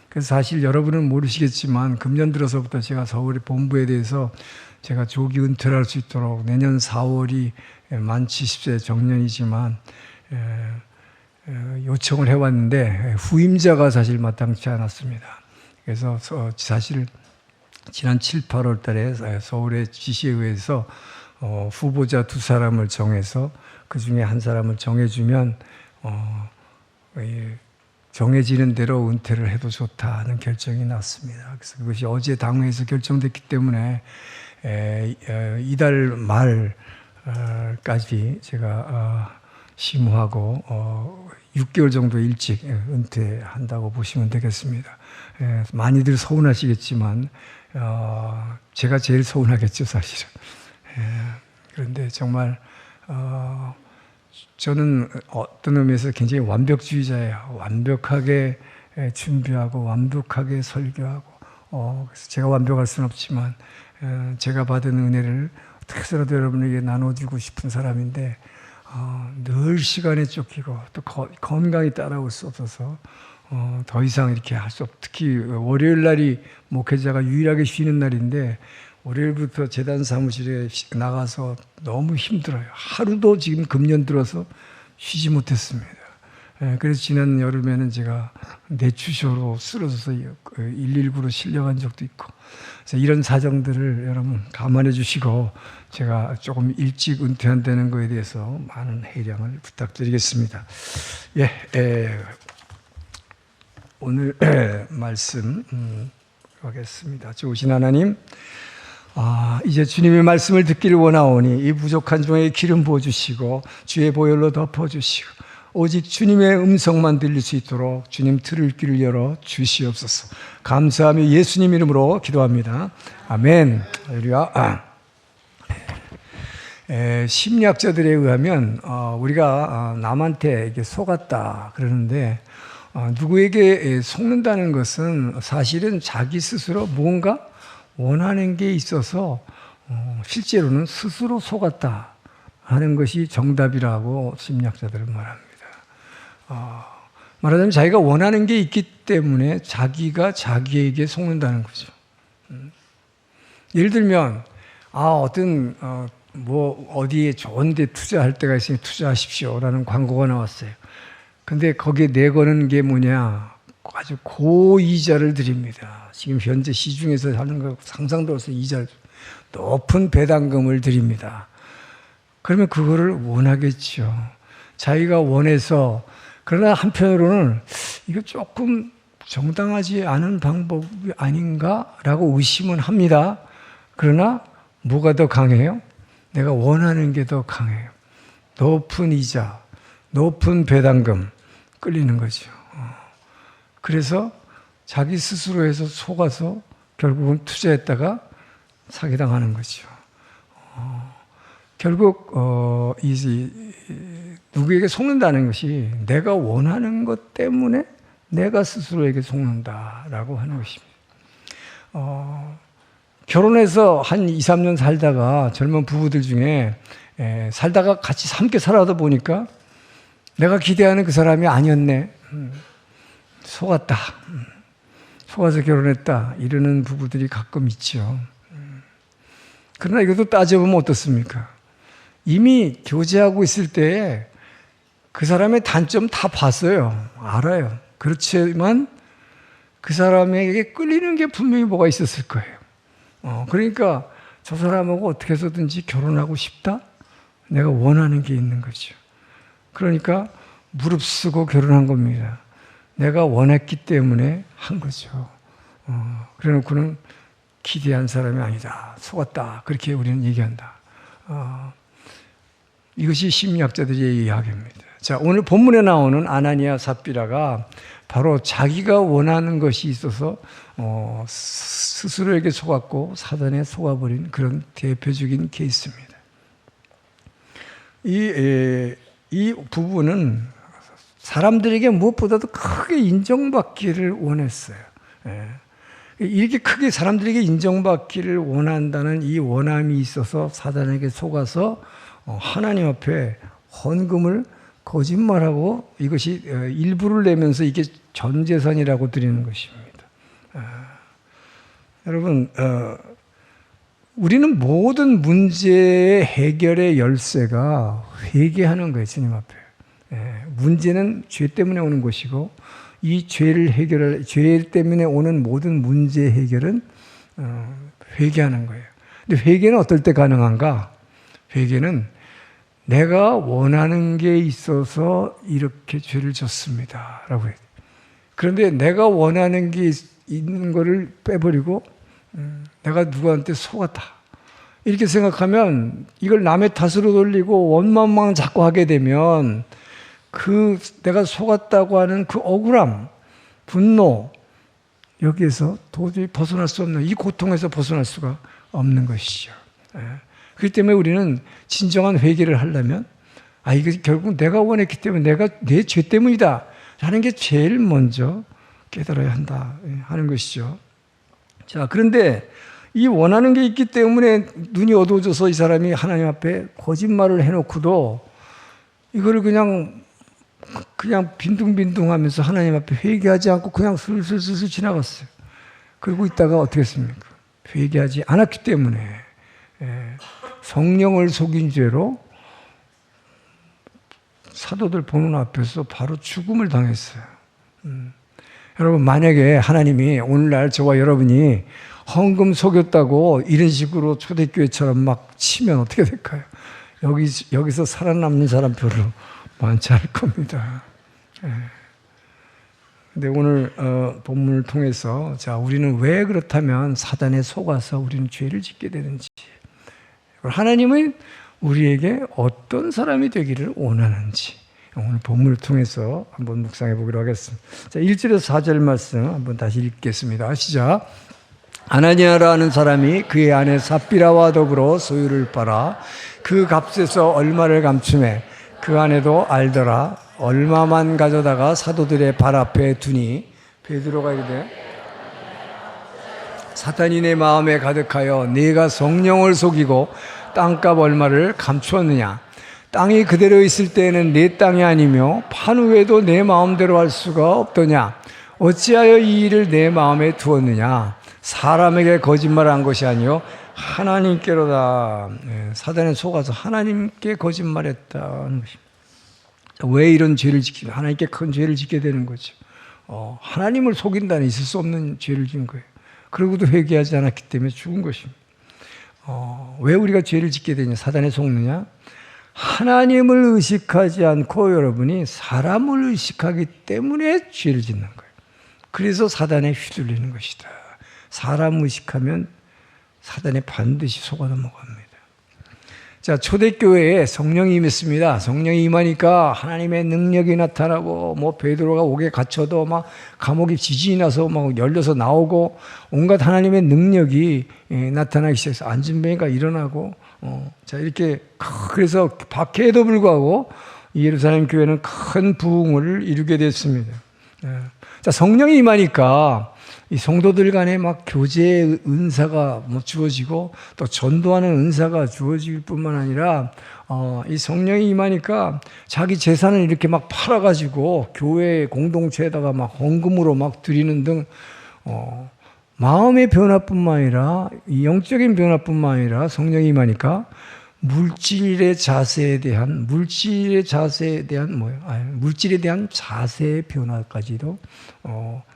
Speaker 9: 그래서 사실 여러분은 모르시겠지만 금년 들어서부터 제가 서울의 본부에 대해서 제가 조기 은퇴를 할 수 있도록 내년 4월이 만 70세 정년이지만 요청을 해왔는데 후임자가 사실 마땅치 않았습니다. 그래서 사실 지난 7, 8월 달에 서울의 지시의회에서 후보자 2사람을 정해서 그 중에 한 사람을 정해주면 정해지는 대로 은퇴를 해도 좋다는 결정이 났습니다. 그래서 그것이 어제 당회에서 결정됐기 때문에 이달 말까지 제가 심호하고 6개월 정도 일찍 은퇴한다고 보시면 되겠습니다. 많이들 서운하시겠지만 제가 제일 서운하겠죠, 사실은. 그런데 정말 저는 어떤 의미에서 굉장히 완벽주의자예요. 완벽하게 준비하고 완벽하게 설교하고 그래서 제가 완벽할 수는 없지만 제가 받은 은혜를 어떻게 해서라도 여러분에게 나눠주고 싶은 사람인데 늘 시간에 쫓기고 또 건강이 따라올 수 없어서 더 이상 이렇게 할 수 없고 특히 월요일 날이 목회자가 유일하게 쉬는 날인데 월요일부터 재단 사무실에 나가서 너무 힘들어요. 하루도 지금 금년 들어서 쉬지 못했습니다. 그래서 지난 여름에는 제가 뇌출혈로 쓰러져서 119로 실려간 적도 있고, 그래서 이런 사정들을 여러분 감안해 주시고 제가 조금 일찍 은퇴한다는 거에 대해서 많은 해량을 부탁드리겠습니다. 오늘 말씀 하겠습니다. 좋으신 하나님, 이제 주님의 말씀을 듣기를 원하오니 이 부족한 종에게 기름 부어주시고 주의 보혈로 덮어주시고 오직 주님의 음성만 들릴 수 있도록 주님 들을 귀를 열어 주시옵소서. 감사하며 예수님 이름으로 기도합니다. 아멘. 할렐루야. 심리학자들에 의하면 우리가 남한테 이게 속았다 그러는데, 누구에게 속는다는 것은 사실은 자기 스스로 무언가 원하는 게 있어서 실제로는 스스로 속았다 하는 것이 정답이라고 심리학자들은 말합니다. 말하자면 자기가 원하는 게 있기 때문에 자기가 자기에게 속는다는 거죠. 예를 들면 어떤 어디에 좋은 데 투자할 때가 있으니 투자하십시오라는 광고가 나왔어요. 근데 거기에 내거는 게 뭐냐, 아주 고이자를 드립니다. 지금 현재 시중에서 하는 거 상상도 할 수 없는 이자를, 높은 배당금을 드립니다. 그러면 그거를 원하겠죠. 자기가 원해서. 그러나 한편으로는 이거 조금 정당하지 않은 방법이 아닌가라고 의심은 합니다. 그러나 뭐가 더 강해요? 내가 원하는 게 더 강해요. 높은 이자, 높은 배당금 끌리는 거죠. 그래서 자기 스스로 해서 속아서 결국은 투자했다가 사기당하는 거죠. 결국 누구에게 속는다는 것이 내가 원하는 것 때문에 내가 스스로에게 속는다라고 하는 것입니다. 결혼해서 한 2, 3년 살다가 젊은 부부들 중에 살다가 같이 함께 살아다 보니까 내가 기대하는 그 사람이 아니었네. 속았다. 속아서 결혼했다. 이러는 부부들이 가끔 있죠. 그러나 이것도 따져보면 어떻습니까? 이미 교제하고 있을 때에 그 사람의 단점 다 봤어요. 알아요. 그렇지만 그 사람에게 끌리는 게 분명히 뭐가 있었을 거예요. 그러니까 저 사람하고 어떻게 해서든지 결혼하고 싶다? 내가 원하는 게 있는 거죠. 그러니까 무릅쓰고 결혼한 겁니다. 내가 원했기 때문에 한 거죠. 그래 놓고는 기대한 사람이 아니다. 속았다. 그렇게 우리는 얘기한다. 이것이 심리학자들의 이야기입니다. 자, 오늘 본문에 나오는 아나니아 삽비라가 바로 자기가 원하는 것이 있어서 스스로에게 속았고 사단에 속아버린 그런 대표적인 케이스입니다. 이 부부는 사람들에게 무엇보다도 크게 인정받기를 원했어요. 이렇게 크게 사람들에게 인정받기를 원한다는 이 원함이 있어서 사단에게 속아서 하나님 앞에 헌금을 거짓말하고 이것이 일부를 내면서 이게 전 재산이라고 드리는 것입니다. 여러분, 우리는 모든 문제의 해결의 열쇠가 회개하는 거예요, 주님 앞에. 문제는 죄 때문에 오는 것이고 이 죄를 해결할, 죄 때문에 오는 모든 문제 해결은 회개하는 거예요. 근데 회개는 어떨 때 가능한가? 회개는 내가 원하는 게 있어서 이렇게 죄를 졌습니다 라고 해요. 그런데 내가 원하는 게 있는 거를 빼버리고 내가 누구한테 속았다 이렇게 생각하면 이걸 남의 탓으로 돌리고 원망만 자꾸 하게 되면 그 내가 속았다고 하는 그 억울함, 분노, 여기에서 도저히 벗어날 수 없는 이 고통에서 벗어날 수가 없는 것이죠. 그렇기 때문에 우리는 진정한 회개를 하려면 이거 결국 내가 원했기 때문에 내가 내 죄 때문이다 라는 게 제일 먼저 깨달아야 한다 하는 것이죠. 자, 그런데 이 원하는 게 있기 때문에 눈이 어두워져서 이 사람이 하나님 앞에 거짓말을 해놓고도 이거를 그냥 빈둥빈둥하면서 하나님 앞에 회개하지 않고 그냥 슬슬슬슬 지나갔어요. 그러고 있다가 어떻게 했습니까? 회개하지 않았기 때문에 성령을 속인 죄로 사도들 보는 앞에서 바로 죽음을 당했어요. 여러분, 만약에 하나님이 오늘날 저와 여러분이 헌금 속였다고 이런 식으로 초대교회처럼 막 치면 어떻게 될까요? 여기서 살아남는 사람 별로 많지 않을 겁니다. 근데 오늘 본문을 통해서 자, 우리는 왜 그렇다면 사단에 속아서 우리는 죄를 짓게 되는지, 하나님은 우리에게 어떤 사람이 되기를 원하는지 오늘 본문을 통해서 한번 묵상해 보기로 하겠습니다. 자, 1절에서 4절 말씀 한번 다시 읽겠습니다. 시작. 아나니아라는 사람이 그의 아내 삽비라와 더불어 소유를 팔아 그 값에서 얼마를 감추매 그 아내도 알더라. 얼마만 가져다가 사도들의 발 앞에 두니 베드로가 이르되 사탄이 내 마음에 가득하여 네가 성령을 속이고 땅값 얼마를 감추었느냐. 땅이 그대로 있을 때에는 내 땅이 아니며 판 후에도 내 마음대로 할 수가 없더냐. 어찌하여 이 일을 내 마음에 두었느냐. 사람에게 거짓말한 것이 아니요 하나님께로다. 사단에 속아서 하나님께 거짓말했다는 것입니다. 왜 이런 죄를 지키냐? 하나님께 큰 죄를 짓게 되는 거죠. 하나님을 속인다는 있을 수 없는 죄를 지은 거예요. 그러고도 회개하지 않았기 때문에 죽은 것입니다. 왜 우리가 죄를 짓게 되냐? 사단에 속느냐? 하나님을 의식하지 않고 여러분이 사람을 의식하기 때문에 죄를 짓는 거예요. 그래서 사단에 휘둘리는 것이다. 사람 의식하면 사단에 반드시 속아 넘어갑니다. 자, 초대교회에 성령이 임했습니다. 성령이 임하니까 하나님의 능력이 나타나고, 뭐 베드로가 옥에 갇혀도 막 감옥에 지진이 나서 막 열려서 나오고, 온갖 하나님의 능력이 나타나기 시작해서 안진뱅이가 일어나고, 자, 이렇게 그래서 박해에도 불구하고 예루살렘 교회는 큰 부흥을 이루게 됐습니다. 자, 성령이 임하니까 이 성도들 간에 막 교제의 은사가 뭐 주어지고 또 전도하는 은사가 주어질 뿐만 아니라 이 성령이 임하니까 자기 재산을 이렇게 막 팔아가지고 교회 공동체에다가 막 헌금으로 막 드리는 등 마음의 변화뿐만 아니라 이 영적인 변화뿐만 아니라 성령이 임하니까 물질의 자세에 대한 자세의 변화까지도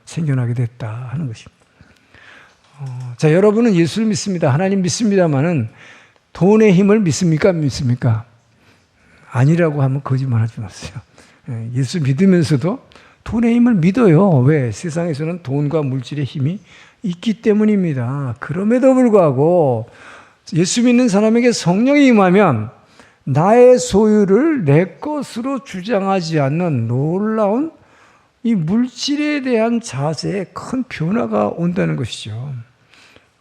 Speaker 9: 생겨나게 됐다 하는 것입니다. 자, 여러분은 예수를 믿습니다. 하나님 믿습니다만은 돈의 힘을 믿습니까? 믿습니까? 아니라고 하면 거짓말하지 마세요. 예수 믿으면서도 돈의 힘을 믿어요. 왜? 세상에서는 돈과 물질의 힘이 있기 때문입니다. 그럼에도 불구하고 예수 믿는 사람에게 성령이 임하면 나의 소유를 내 것으로 주장하지 않는 놀라운 이 물질에 대한 자세에 큰 변화가 온다는 것이죠.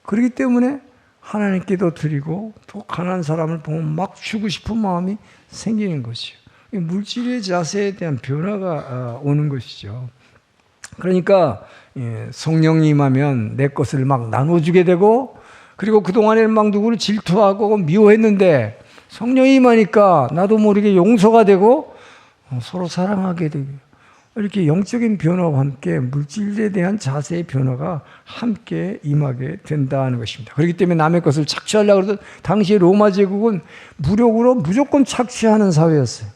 Speaker 9: 그렇기 때문에 하나님께도 드리고 또 가난한 사람을 보면 막 주고 싶은 마음이 생기는 것이죠. 이 물질의 자세에 대한 변화가 오는 것이죠. 그러니까 성령이 임하면 내 것을 막 나눠주게 되고, 그리고 그동안에는 막 누구를 질투하고 미워했는데 성령이 임하니까 나도 모르게 용서가 되고 서로 사랑하게 되고, 이렇게 영적인 변화와 함께 물질에 대한 자세의 변화가 함께 임하게 된다는 것입니다. 그렇기 때문에 남의 것을 착취하려고 그러던 당시의 로마 제국은 무력으로 무조건 착취하는 사회였어요.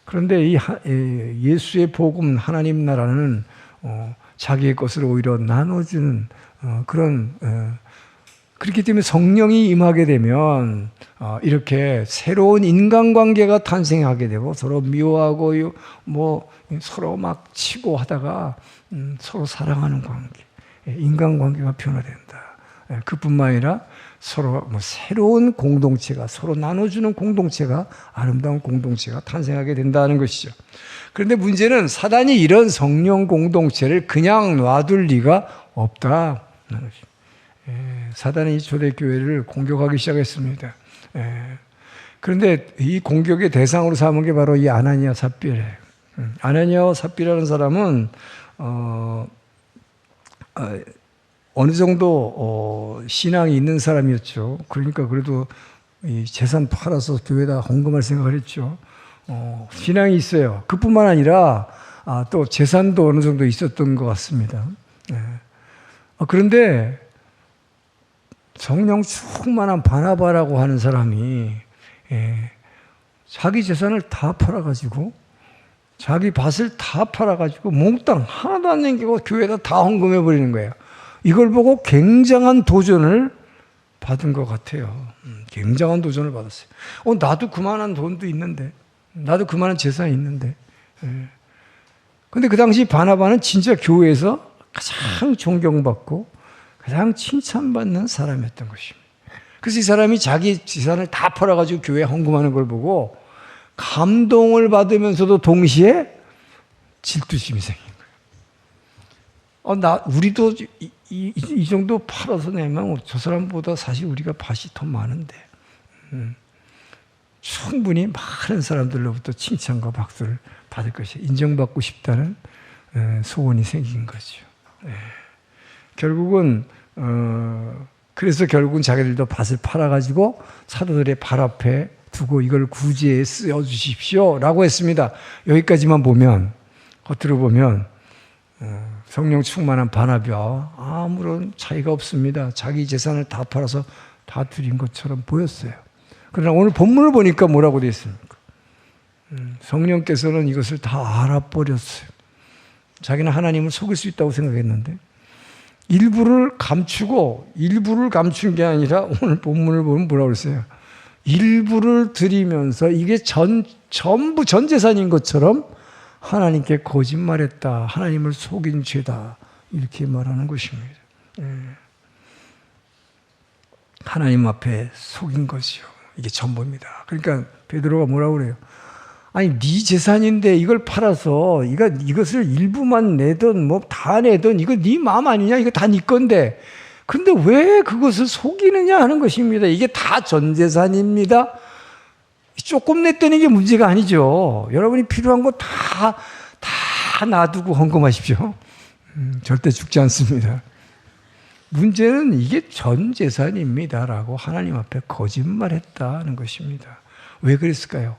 Speaker 9: 그런데 이 예수의 복음, 하나님 나라는 자기의 것을 오히려 나눠주는 그렇기 때문에 성령이 임하게 되면 이렇게 새로운 인간관계가 탄생하게 되고, 서로 미워하고 뭐 서로 막 치고 하다가 서로 사랑하는 관계, 인간관계가 변화된다. 그뿐만 아니라 서로 뭐 새로운 공동체가, 서로 나눠주는 공동체가, 아름다운 공동체가 탄생하게 된다는 것이죠. 그런데 문제는 사단이 이런 성령 공동체를 그냥 놔둘 리가 없다는 것입니다. 사단이 초대교회를 공격하기 시작했습니다. 그런데 이 공격의 대상으로 삼은 게 바로 이 아나니아 삽비라예요. 아나니아와 삽비라는 사람은 어느 정도 신앙이 있는 사람이었죠. 그러니까 그래도 이 재산 팔아서 교회에다 헌금할 생각을 했죠. 신앙이 있어요. 그뿐만 아니라 또 재산도 어느 정도 있었던 것 같습니다. 그런데 성령 충만한 바나바라고 하는 사람이 자기 재산을 다 팔아가지고 자기 밭을 다 팔아가지고 몽땅 하나도 안 남기고 교회에다 다 헌금해버리는 거예요. 이걸 보고 굉장한 도전을 받은 것 같아요. 굉장한 도전을 받았어요. 나도 그만한 돈도 있는데, 나도 그만한 재산이 있는데. 근데 그 당시 바나바는 진짜 교회에서 가장 존경받고 가장 칭찬받는 사람이었던 것입니다. 그래서 이 사람이 자기 재산을 다 팔아가지고 교회에 헌금하는 걸 보고 감동을 받으면서도 동시에 질투심이 생긴 거예요. 우리도 이 정도 팔아서 내면 저 사람보다 사실 우리가 밭이 더 많은데 충분히 많은 사람들로부터 칭찬과 박수를 받을 것이에요. 인정받고 싶다는 소원이 생긴 거죠. 결국은 그래서 결국은 자기들도 밭을 팔아가지고 사도들의 발 앞에 두고 이걸 구제에 쓰여주십시오 라고 했습니다. 여기까지만 보면, 겉으로 보면 성령 충만한 바나바와 아무런 차이가 없습니다. 자기 재산을 다 팔아서 다 드린 것처럼 보였어요. 그러나 오늘 본문을 보니까 뭐라고 되어 있습니까? 성령께서는 이것을 다 알아버렸어요. 자기는 하나님을 속일 수 있다고 생각했는데 일부를 감추고 일부를 감춘 게 아니라 오늘 본문을 보면 뭐라고 그랬어요? 일부를 드리면서 이게 전부 전 재산인 것처럼 하나님께 거짓말했다. 하나님을 속인 죄다. 이렇게 말하는 것입니다. 하나님 앞에 속인 것이요. 이게 전부입니다. 그러니까 베드로가 뭐라고 그래요? 아니 네 재산인데 이걸 팔아서 이것을 일부만 내든 뭐 다 내든 이거 네 마음 아니냐? 이거 다 네 건데 근데 왜 그것을 속이느냐 하는 것입니다. 이게 다 전 재산입니다. 조금 냈다는 게 문제가 아니죠. 여러분이 필요한 거 다 놔두고 헌금하십시오. 절대 죽지 않습니다. 문제는 이게 전 재산입니다라고 하나님 앞에 거짓말했다는 것입니다. 왜 그랬을까요?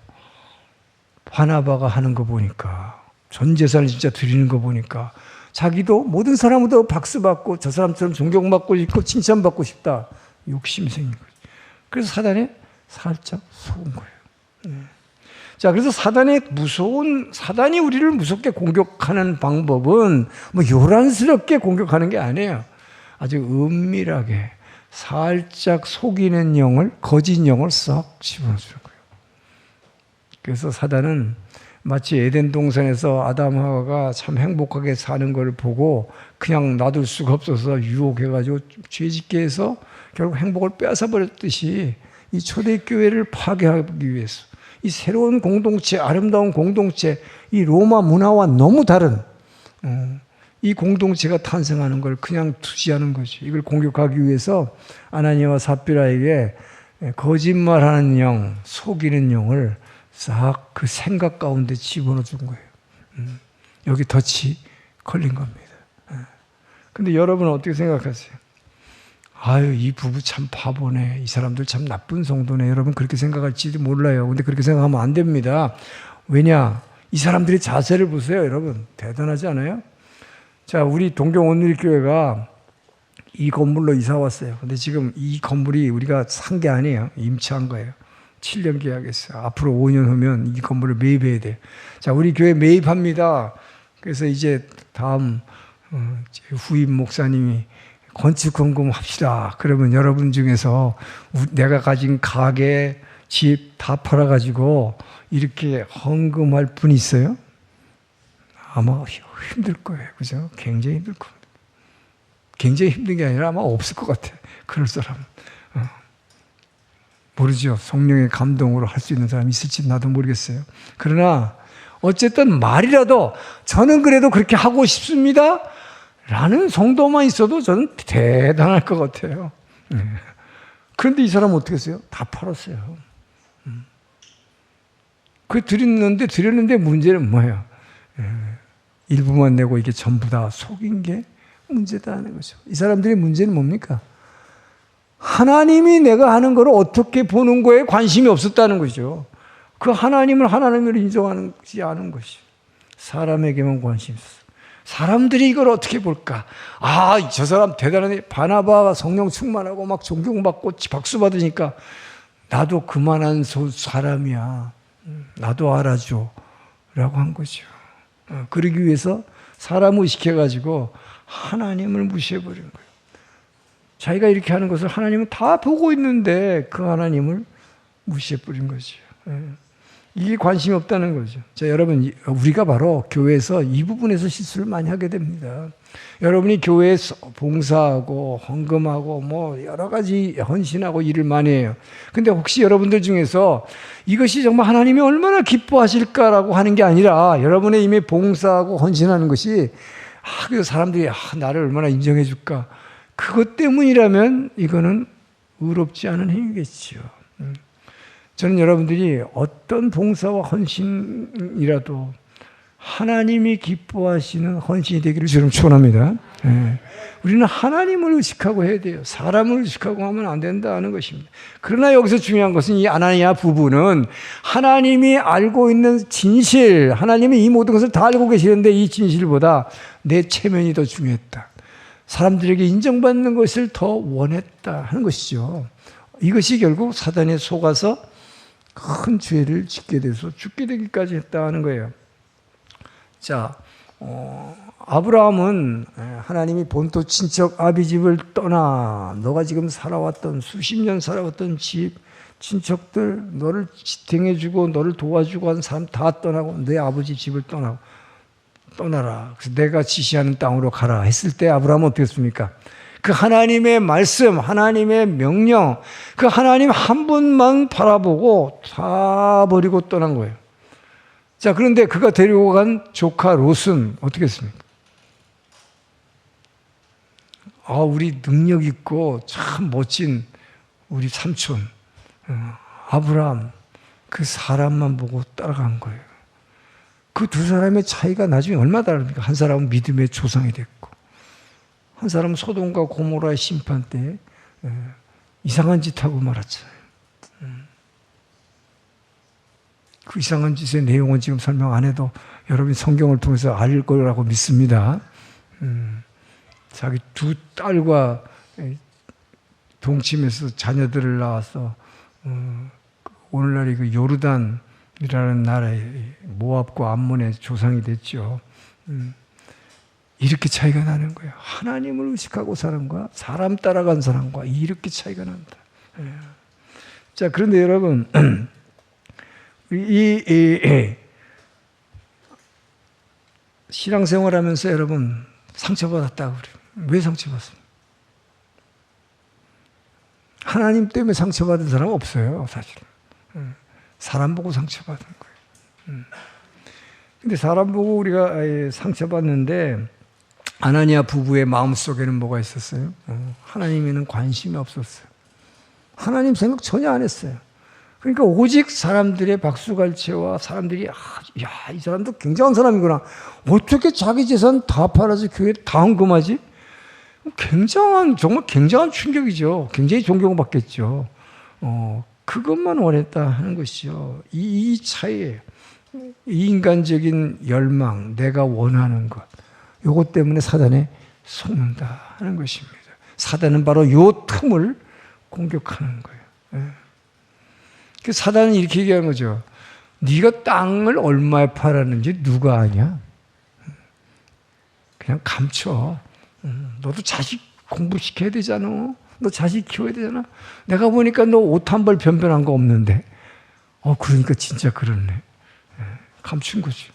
Speaker 9: 바나바가 하는 거 보니까, 전 재산을 진짜 드리는 거 보니까 자기도 모든 사람으로도 박수받고 저 사람처럼 존경받고 싶고 칭찬받고 싶다. 욕심이 생긴 거죠. 그래서 사단에 살짝 속은 거예요. 자, 그래서 사단이 우리를 무섭게 공격하는 방법은 뭐 요란스럽게 공격하는 게 아니에요. 아주 은밀하게 살짝 속이는 영을, 거짓 영을 싹 집어넣어주는 거예요. 그래서 사단은 마치 에덴 동산에서 아담 하와가 참 행복하게 사는 걸 보고 그냥 놔둘 수가 없어서 유혹해가지고 죄짓게 해서 결국 행복을 빼앗아 버렸듯이 이 초대교회를 파괴하기 위해서 이 새로운 공동체, 아름다운 공동체, 이 로마 문화와 너무 다른 이 공동체가 탄생하는 걸 그냥 두지 않은 거죠. 이걸 공격하기 위해서 아나니아와 삽비라에게 거짓말하는 영, 속이는 영을 싹 그 생각 가운데 집어넣어 준 거예요. 여기 덫이 걸린 겁니다. 근데 여러분은 어떻게 생각하세요? 아유, 이 부부 참 바보네. 이 사람들 참 나쁜 성도네. 여러분 그렇게 생각할지도 몰라요. 근데 그렇게 생각하면 안 됩니다. 왜냐? 이 사람들의 자세를 보세요, 여러분. 대단하지 않아요? 자, 우리 동경 온누리교회가 이 건물로 이사 왔어요. 근데 지금 이 건물이 우리가 산 게 아니에요. 임차한 거예요. 7년 계약했어요. 앞으로 5년 후면 이 건물을 매입해야 돼요. 자, 우리 교회 매입합니다. 그래서 이제 다음 후임 목사님이 건축 헌금합시다. 그러면 여러분 중에서 내가 가진 가게, 집 다 팔아가지고 이렇게 헌금할 분이 있어요? 아마 힘들 거예요. 그죠? 굉장히 힘들 겁니다. 굉장히 힘든 게 아니라 아마 없을 것 같아요. 그럴 사람. 모르죠. 성령의 감동으로 할 수 있는 사람이 있을지 나도 모르겠어요. 그러나 어쨌든 말이라도 저는 그래도 그렇게 하고 싶습니다. 라는 성도만 있어도 저는 대단할 것 같아요. 그런데 이 사람은 어떻게 했어요? 다 팔았어요. 그 드렸는데 문제는 뭐예요? 일부만 내고 이게 전부 다 속인 게 문제다는 거죠. 이 사람들의 문제는 뭡니까? 하나님이 내가 하는 걸 어떻게 보는 거에 관심이 없었다는 거죠. 그 하나님을 하나님으로 인정하지 않은 것이 사람에게만 관심이 있었어요. 사람들이 이걸 어떻게 볼까? 아, 저 사람 대단하네. 바나바가 성령 충만하고 막 존경받고 박수 받으니까 나도 그만한 사람이야. 나도 알아줘 라고 한 거죠. 그러기 위해서 사람을 의식해가지고 하나님을 무시해버린 거예요. 자기가 이렇게 하는 것을 하나님은 다 보고 있는데 그 하나님을 무시해버린 거죠. 이게 관심이 없다는 거죠. 자, 여러분, 우리가 바로 교회에서 이 부분에서 실수를 많이 하게 됩니다. 여러분이 교회에서 봉사하고 헌금하고 뭐 여러 가지 헌신하고 일을 많이 해요. 근데 혹시 여러분들 중에서 이것이 정말 하나님이 얼마나 기뻐하실까라고 하는 게 아니라 여러분의 이미 봉사하고 헌신하는 것이 그 사람들이 나를 얼마나 인정해 줄까, 그것 때문이라면 이거는 의롭지 않은 행위겠죠. 저는 여러분들이 어떤 봉사와 헌신이라도 하나님이 기뻐하시는 헌신이 되기를 주님 축원합니다. 우리는 하나님을 의식하고 해야 돼요. 사람을 의식하고 하면 안 된다는 것입니다. 그러나 여기서 중요한 것은 이 아나니아 부부는 하나님이 알고 있는 진실, 하나님이 이 모든 것을 다 알고 계시는데 이 진실보다 내 체면이 더 중요했다. 사람들에게 인정받는 것을 더 원했다 하는 것이죠. 이것이 결국 사단에 속아서 큰 죄를 짓게 돼서 죽게 되기까지 했다는 거예요. 자, 아브라함은 하나님이 본토 친척 아비집을 떠나, 너가 지금 살아왔던 수십 년 살아왔던 집, 친척들, 너를 지탱해주고 너를 도와주고 한 사람 다 떠나고 내 아버지 집을 떠나라. 그래서 내가 지시하는 땅으로 가라 했을 때 아브라함은 어떻게 했습니까? 그 하나님의 말씀, 하나님의 명령, 그 하나님 한 분만 바라보고 다 버리고 떠난 거예요. 자, 그런데 그가 데리고 간 조카 롯은 어떻게 했습니까? 우리 능력 있고 참 멋진 우리 삼촌 아브라함, 그 사람만 보고 따라간 거예요. 그 두 사람의 차이가 나중에 얼마나 다릅니까? 한 사람은 믿음의 조상이 됐고, 한 사람은 소돔과 고모라의 심판 때 이상한 짓 하고 말았잖아요. 그 이상한 짓의 내용은 지금 설명 안 해도 여러분이 성경을 통해서 알 거라고 믿습니다. 자기 두 딸과 동침해서 자녀들을 낳아서 오늘날 그 요르단이라는 나라의 모압과 암몬의 조상이 됐죠. 이렇게 차이가 나는 거예요. 하나님을 의식하고 사는 거와 사람 따라간 사람과 이렇게 차이가 난다. 자, 그런데 여러분, 신앙생활하면서 여러분 상처받았다고 그래요. 왜 상처받습니까? 하나님 때문에 상처받은 사람은 없어요, 사실. 사람 보고 상처받은 거예요. 근데 사람 보고 우리가 상처받는데 아나니아 부부의 마음속에는 뭐가 있었어요? 하나님에는 관심이 없었어요. 하나님 생각 전혀 안 했어요. 그러니까 오직 사람들의 박수갈채와 사람들이 이 사람도 굉장한 사람이구나. 어떻게 자기 재산 다 팔아서 교회에 다 헌금하지? 정말 굉장한 충격이죠. 굉장히 존경받겠죠. 그것만 원했다 하는 것이죠. 이 차이예요. 이 인간적인 열망, 내가 원하는 것, 이것 때문에 사단에 속는다 하는 것입니다. 사단은 바로 이 틈을 공격하는 거예요. 그 사단은 이렇게 얘기하는 거죠. 네가 땅을 얼마에 팔았는지 누가 아냐? 그냥 감춰. 너도 자식 공부시켜야 되잖아. 너 자식 키워야 되잖아. 내가 보니까 너 옷 한 벌 변변한 거 없는데. 그러니까 진짜 그렇네. 감춘 거지.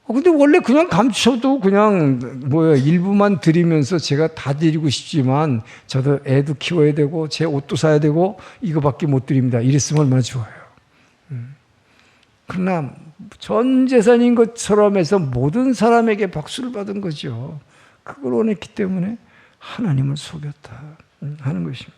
Speaker 9: 근데 원래 그냥 감춰도 그냥 일부만 드리면서 제가 다 드리고 싶지만 저도 애도 키워야 되고 제 옷도 사야 되고 이거밖에 못 드립니다. 이랬으면 얼마나 좋아요. 그러나 전 재산인 것처럼 해서 모든 사람에게 박수를 받은 거죠. 그걸 원했기 때문에 하나님을 속였다 하는 것입니다.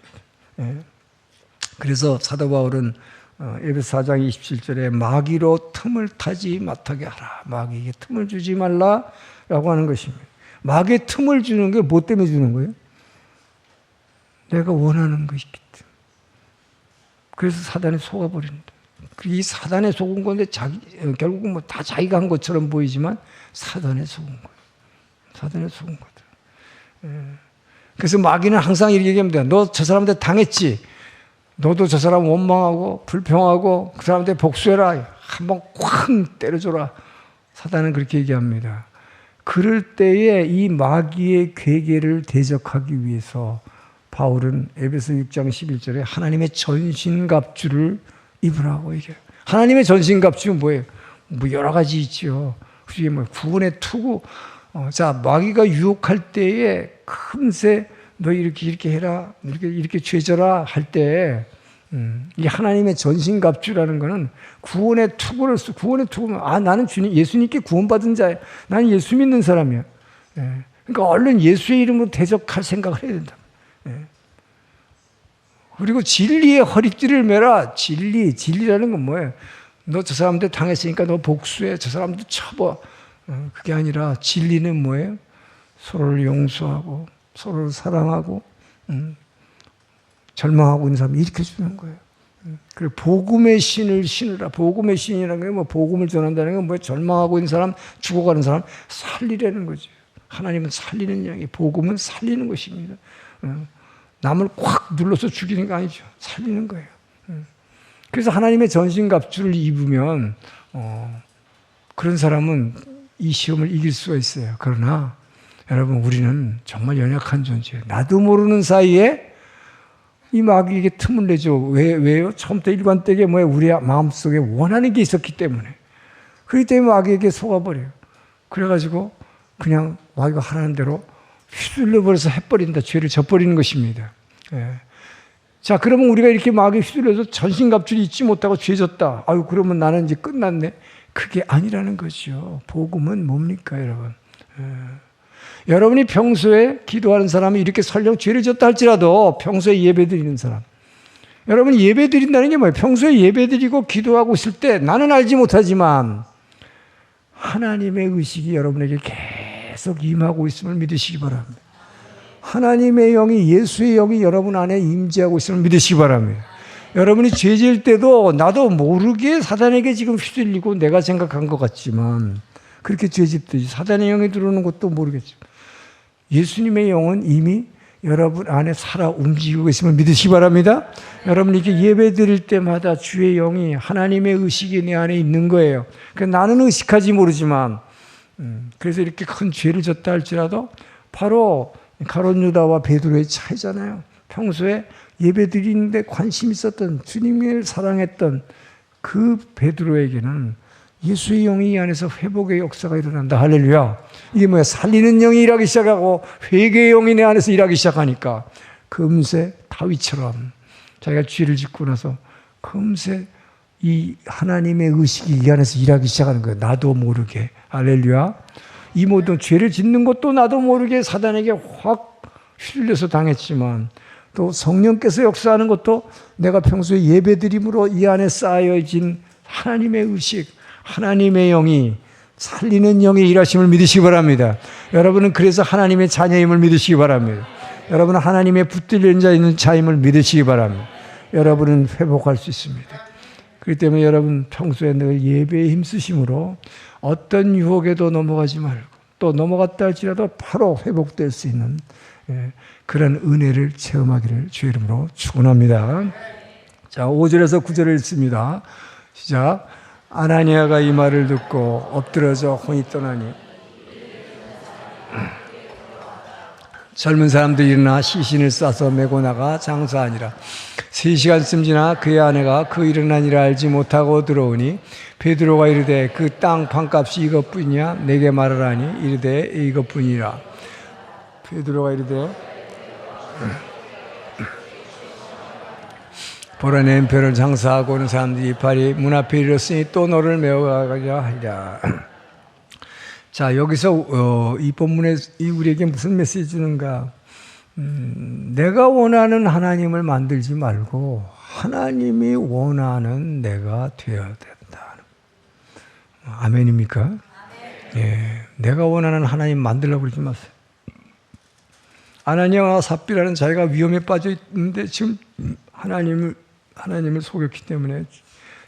Speaker 9: 그래서 사도 바울은 에베소 4장 27절에 마귀로 틈을 타지 못하게 하라. 마귀에게 틈을 주지 말라라고 하는 것입니다. 마귀에 틈을 주는 게 뭐 때문에 주는 거예요? 내가 원하는 것이 있기 때문에. 그래서 사단에 속아버린다. 이 사단에 속은 건데 결국은 다 자기가 한 것처럼 보이지만 사단에 속은 거예요. 사단에 속은 거다. 그래서 마귀는 항상 이렇게 얘기합니다. 너 저 사람한테 당했지? 너도 저 사람 원망하고 불평하고 그 사람한테 복수해라. 한번 쾅 때려줘라. 사단은 그렇게 얘기합니다. 그럴 때에 이 마귀의 괴계를 대적하기 위해서 바울은 에베소 6장 11절에 하나님의 전신갑주를 입으라고 얘기해요. 하나님의 전신갑주는 뭐예요? 뭐 여러 가지 있죠. 그게 뭐 구원의 투구. 자, 마귀가 유혹할 때에 금세 너 이렇게 해라, 이렇게 죄져라 할 때, 이 하나님의 전신갑주라는 거는 구원의 투구를 구원의 투구면 나는 예수님께 구원받은 자야. 나는 예수 믿는 사람이야. 그러니까 얼른 예수의 이름으로 대적할 생각을 해야 된다. 그리고 진리의 허리띠를 매라. 진리라는 건 뭐예요? 너 저 사람한테 당했으니까 너 복수해. 저 사람도 쳐봐. 그게 아니라 진리는 뭐예요? 서로를 용서하고 서로를 사랑하고 절망하고 있는 사람을 일으켜주는 거예요. 그리고 복음의 신을 신으라. 복음의 신이라는 게 뭐 복음을 전한다는 건 뭐 절망하고 있는 사람, 죽어가는 사람 살리라는 거죠. 하나님은 살리는 영이, 복음은 살리는 것입니다. 남을 꽉 눌러서 죽이는 거 아니죠. 살리는 거예요. 그래서 하나님의 전신갑주를 입으면 그런 사람은 이 시험을 이길 수가 있어요. 그러나 여러분, 우리는 정말 연약한 존재예요. 나도 모르는 사이에 이 마귀에게 틈을 내죠. 왜요? 처음부터 일관되게 우리 마음속에 원하는 게 있었기 때문에. 그렇기 때문에 마귀에게 속아버려요. 그래가지고 그냥 마귀가 하라는 대로 휘둘려버려서 해버린다. 죄를 져버리는 것입니다. 자, 그러면 우리가 이렇게 마귀에 휘둘려서 전신갑주를 잊지 못하고 죄졌다. 그러면 나는 이제 끝났네. 그게 아니라는 거죠. 복음은 뭡니까, 여러분? 여러분이 평소에 기도하는 사람이 이렇게 설령 죄를 졌다 할지라도 평소에 예배 드리는 사람. 여러분이 예배 드린다는 게 뭐예요? 평소에 예배 드리고 기도하고 있을 때 나는 알지 못하지만 하나님의 의식이 여러분에게 계속 임하고 있음을 믿으시기 바랍니다. 하나님의 영이, 예수의 영이 여러분 안에 임재하고 있음을 믿으시기 바랍니다. 여러분이 죄 지을 때도 나도 모르게 사단에게 지금 휘둘리고 내가 생각한 것 같지만 그렇게 죄 짓듯이 사단의 영이 들어오는 것도 모르겠죠. 예수님의 영은 이미 여러분 안에 살아 움직이고 있음을 믿으시기 바랍니다. 여러분이 이렇게 예배 드릴 때마다 주의 영이, 하나님의 의식이 내 안에 있는 거예요. 그러니까 나는 의식하지 모르지만 그래서 이렇게 큰 죄를 졌다 할지라도 바로 가룟 유다와 베드로의 차이잖아요. 평소에 예배 드리는데 관심 있었던, 주님을 사랑했던 그 베드로에게는 예수의 영이 이 안에서 회복의 역사가 일어난다. 할렐루야. 이게 뭐야? 살리는 영이 일하기 시작하고 회개의 영이 내 안에서 일하기 시작하니까 금세 다윗처럼 자기가 죄를 짓고 나서 금세 이 하나님의 의식이 이 안에서 일하기 시작하는 거예요. 나도 모르게. 할렐루야. 이 모든 죄를 짓는 것도 나도 모르게 사단에게 확 휘둘려서 당했지만 또 성령께서 역사하는 것도 내가 평소에 예배드림으로 이 안에 쌓여진 하나님의 의식, 하나님의 영이, 살리는 영의 일하심을 믿으시기 바랍니다. 여러분은 그래서 하나님의 자녀임을 믿으시기 바랍니다. 여러분은 하나님의 붙들린 자인 자임을 믿으시기 바랍니다. 여러분은 회복할 수 있습니다. 그렇기 때문에 여러분 평소에 늘 예배에 힘쓰심으로 어떤 유혹에도 넘어가지 말고 또 넘어갔다 할지라도 바로 회복될 수 있는 그런 은혜를 체험하기를 주의 이름으로 축원합니다. 자, 5절에서 9절을 읽습니다. 시작. 아나니아가 이 말을 듣고 엎드려져 혼이 떠나니 젊은 사람들이 일어나 시신을 싸서 메고 나가 장사하니라. 3시간쯤 지나 그의 아내가 그 일어난 일을 알지 못하고 들어오니 베드로가 이르되 그 땅 판값이 이것뿐이냐 내게 말하라니 이르되 이것뿐이라. 베드로가 이르되 보라, 내 표를 장사하고 오는 사람들이 이파리 문 앞에 이르렀으니 또 너를 메어가자 하리라. 자, 여기서 이 본문에 우리에게 무슨 메시지 주는가? 내가 원하는 하나님을 만들지 말고 하나님이 원하는 내가 되어야 된다. 아멘입니까? 예, 내가 원하는 하나님 만들려고 그러지 마세요. 아나니아와 삽비라는 자기가 위험에 빠져 있는데 지금 하나님을 속였기 때문에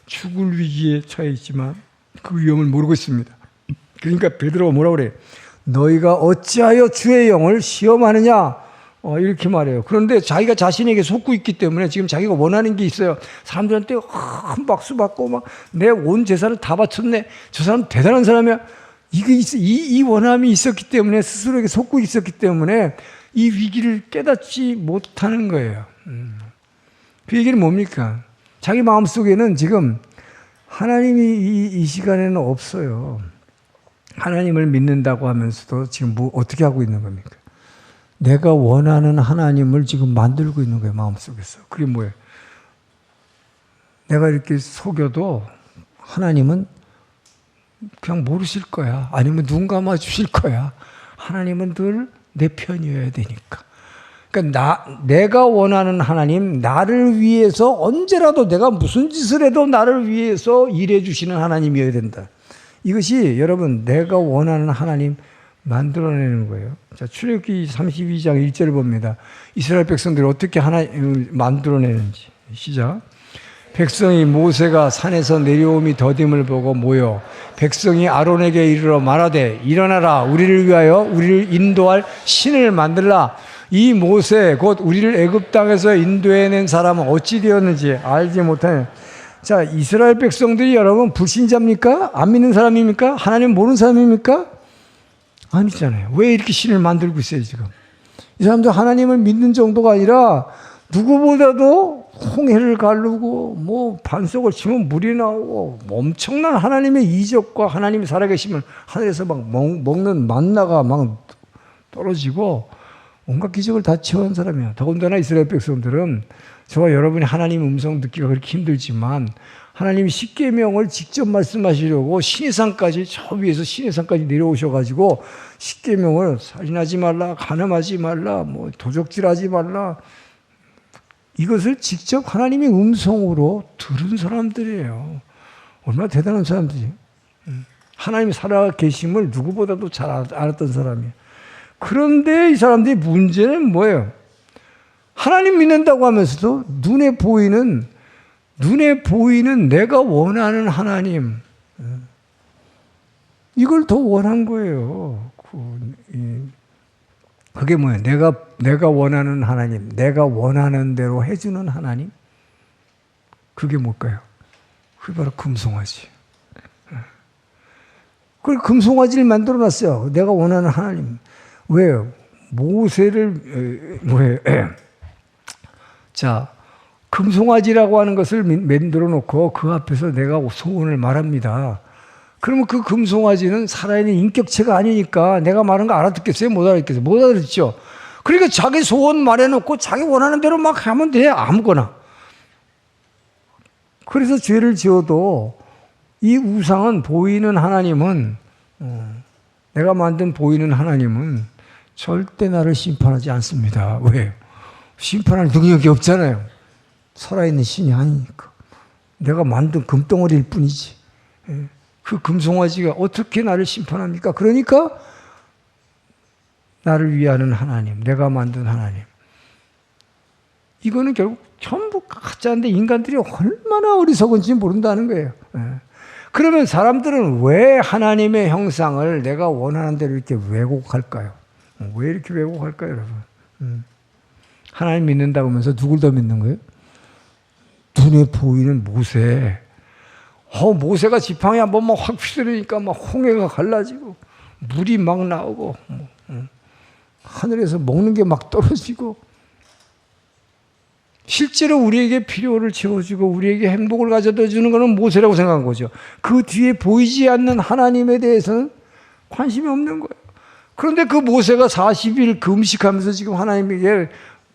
Speaker 9: 죽을 위기에 처해 있지만 그 위험을 모르고 있습니다. 그러니까 베드로가 뭐라고 그래? 너희가 어찌하여 주의 영을 시험하느냐? 이렇게 말해요. 그런데 자기가 자신에게 속고 있기 때문에 지금 자기가 원하는 게 있어요. 사람들한테 큰 박수 받고 막 내 온 재산을 다 바쳤네. 저 사람 대단한 사람이야. 이 원함이 있었기 때문에 스스로에게 속고 있었기 때문에 이 위기를 깨닫지 못하는 거예요. 그 얘기는 뭡니까? 자기 마음속에는 지금 하나님이 이 시간에는 없어요. 하나님을 믿는다고 하면서도 지금 어떻게 하고 있는 겁니까? 내가 원하는 하나님을 지금 만들고 있는 거예요, 마음속에서. 그게 뭐예요? 내가 이렇게 속여도 하나님은 그냥 모르실 거야. 아니면 눈 감아 주실 거야. 하나님은 늘 내 편이어야 되니까. 그러니까 내가 원하는 하나님, 나를 위해서 언제라도 내가 무슨 짓을 해도 나를 위해서 일해 주시는 하나님이어야 된다. 이것이 여러분 내가 원하는 하나님 만들어내는 거예요. 자, 출애굽기 32장 1절을 봅니다. 이스라엘 백성들이 어떻게 하나님을 만들어내는지. 시작. 백성이 모세가 산에서 내려옴이 더딤을 보고 모여 백성이 아론에게 이르러 말하되 일어나라 우리를 위하여 우리를 인도할 신을 만들라. 이 모세 곧 우리를 애굽 땅에서 인도해낸 사람은 어찌 되었는지 알지 못하네. 자, 이스라엘 백성들이 여러분 불신자입니까? 안 믿는 사람입니까? 하나님 모르는 사람입니까? 아니잖아요. 왜 이렇게 신을 만들고 있어요 지금? 이 사람들 하나님을 믿는 정도가 아니라 누구보다도 홍해를 가르고 뭐 반석을 치면 물이 나오고 엄청난 하나님의 이적과 하나님의 살아계심을 하늘에서 막 먹는 만나가 막 떨어지고 온갖 기적을 다 체험한 사람이에요. 더군다나 이스라엘 백성들은 저와 여러분이 하나님의 음성 듣기가 그렇게 힘들지만 하나님이 십계명을 직접 말씀하시려고 시내산까지 저 위에서 시내산까지 내려오셔가지고 십계명을 살인하지 말라, 간음하지 말라, 뭐 도적질하지 말라 이것을 직접 하나님의 음성으로 들은 사람들이에요. 얼마나 대단한 사람들이. 하나님이 살아계심을 누구보다도 잘 알았던 사람이에요. 그런데 이 사람들의 문제는 뭐예요? 하나님 믿는다고 하면서도 눈에 보이는 내가 원하는 하나님 이걸 더 원한 거예요. 그게 뭐예요? 내가 원하는 하나님, 내가 원하는 대로 해주는 하나님. 그게 뭘까요? 그게 바로 금송아지. 그걸 금송아지를 만들어놨어요. 내가 원하는 하나님. 왜요? 모세를 뭐예요? 자, 금송아지라고 하는 것을 만들어 놓고 그 앞에서 내가 소원을 말합니다. 그러면 그 금송아지는 살아있는 인격체가 아니니까 내가 말하는 거 알아듣겠어요? 못 알아듣겠어요? 못 알아듣죠? 그러니까 자기 소원 말해놓고 자기 원하는 대로 막 하면 돼. 아무거나. 그래서 죄를 지어도 이 우상은 보이는 하나님은 내가 만든 보이는 하나님은 절대 나를 심판하지 않습니다. 왜요? 심판할 능력이 없잖아요. 살아있는 신이 아니니까. 내가 만든 금덩어리일 뿐이지. 그 금송아지가 어떻게 나를 심판합니까? 그러니까 나를 위하는 하나님, 내가 만든 하나님. 이거는 결국 전부 가짜인데 인간들이 얼마나 어리석은지 모른다는 거예요. 그러면 사람들은 왜 하나님의 형상을 내가 원하는 대로 이렇게 왜곡할까요? 왜 이렇게 왜곡할까요, 여러분? 하나님 믿는다고 하면서 누굴 더 믿는 거예요? 눈에 보이는 모세. 모세가 지팡이 한 번만 확 휘두르니까 막 홍해가 갈라지고 물이 막 나오고 하늘에서 먹는 게 막 떨어지고 실제로 우리에게 필요를 채워주고 우리에게 행복을 가져다 주는 것은 모세라고 생각한 거죠. 그 뒤에 보이지 않는 하나님에 대해서는 관심이 없는 거예요. 그런데 그 모세가 40일 금식하면서 지금 하나님에게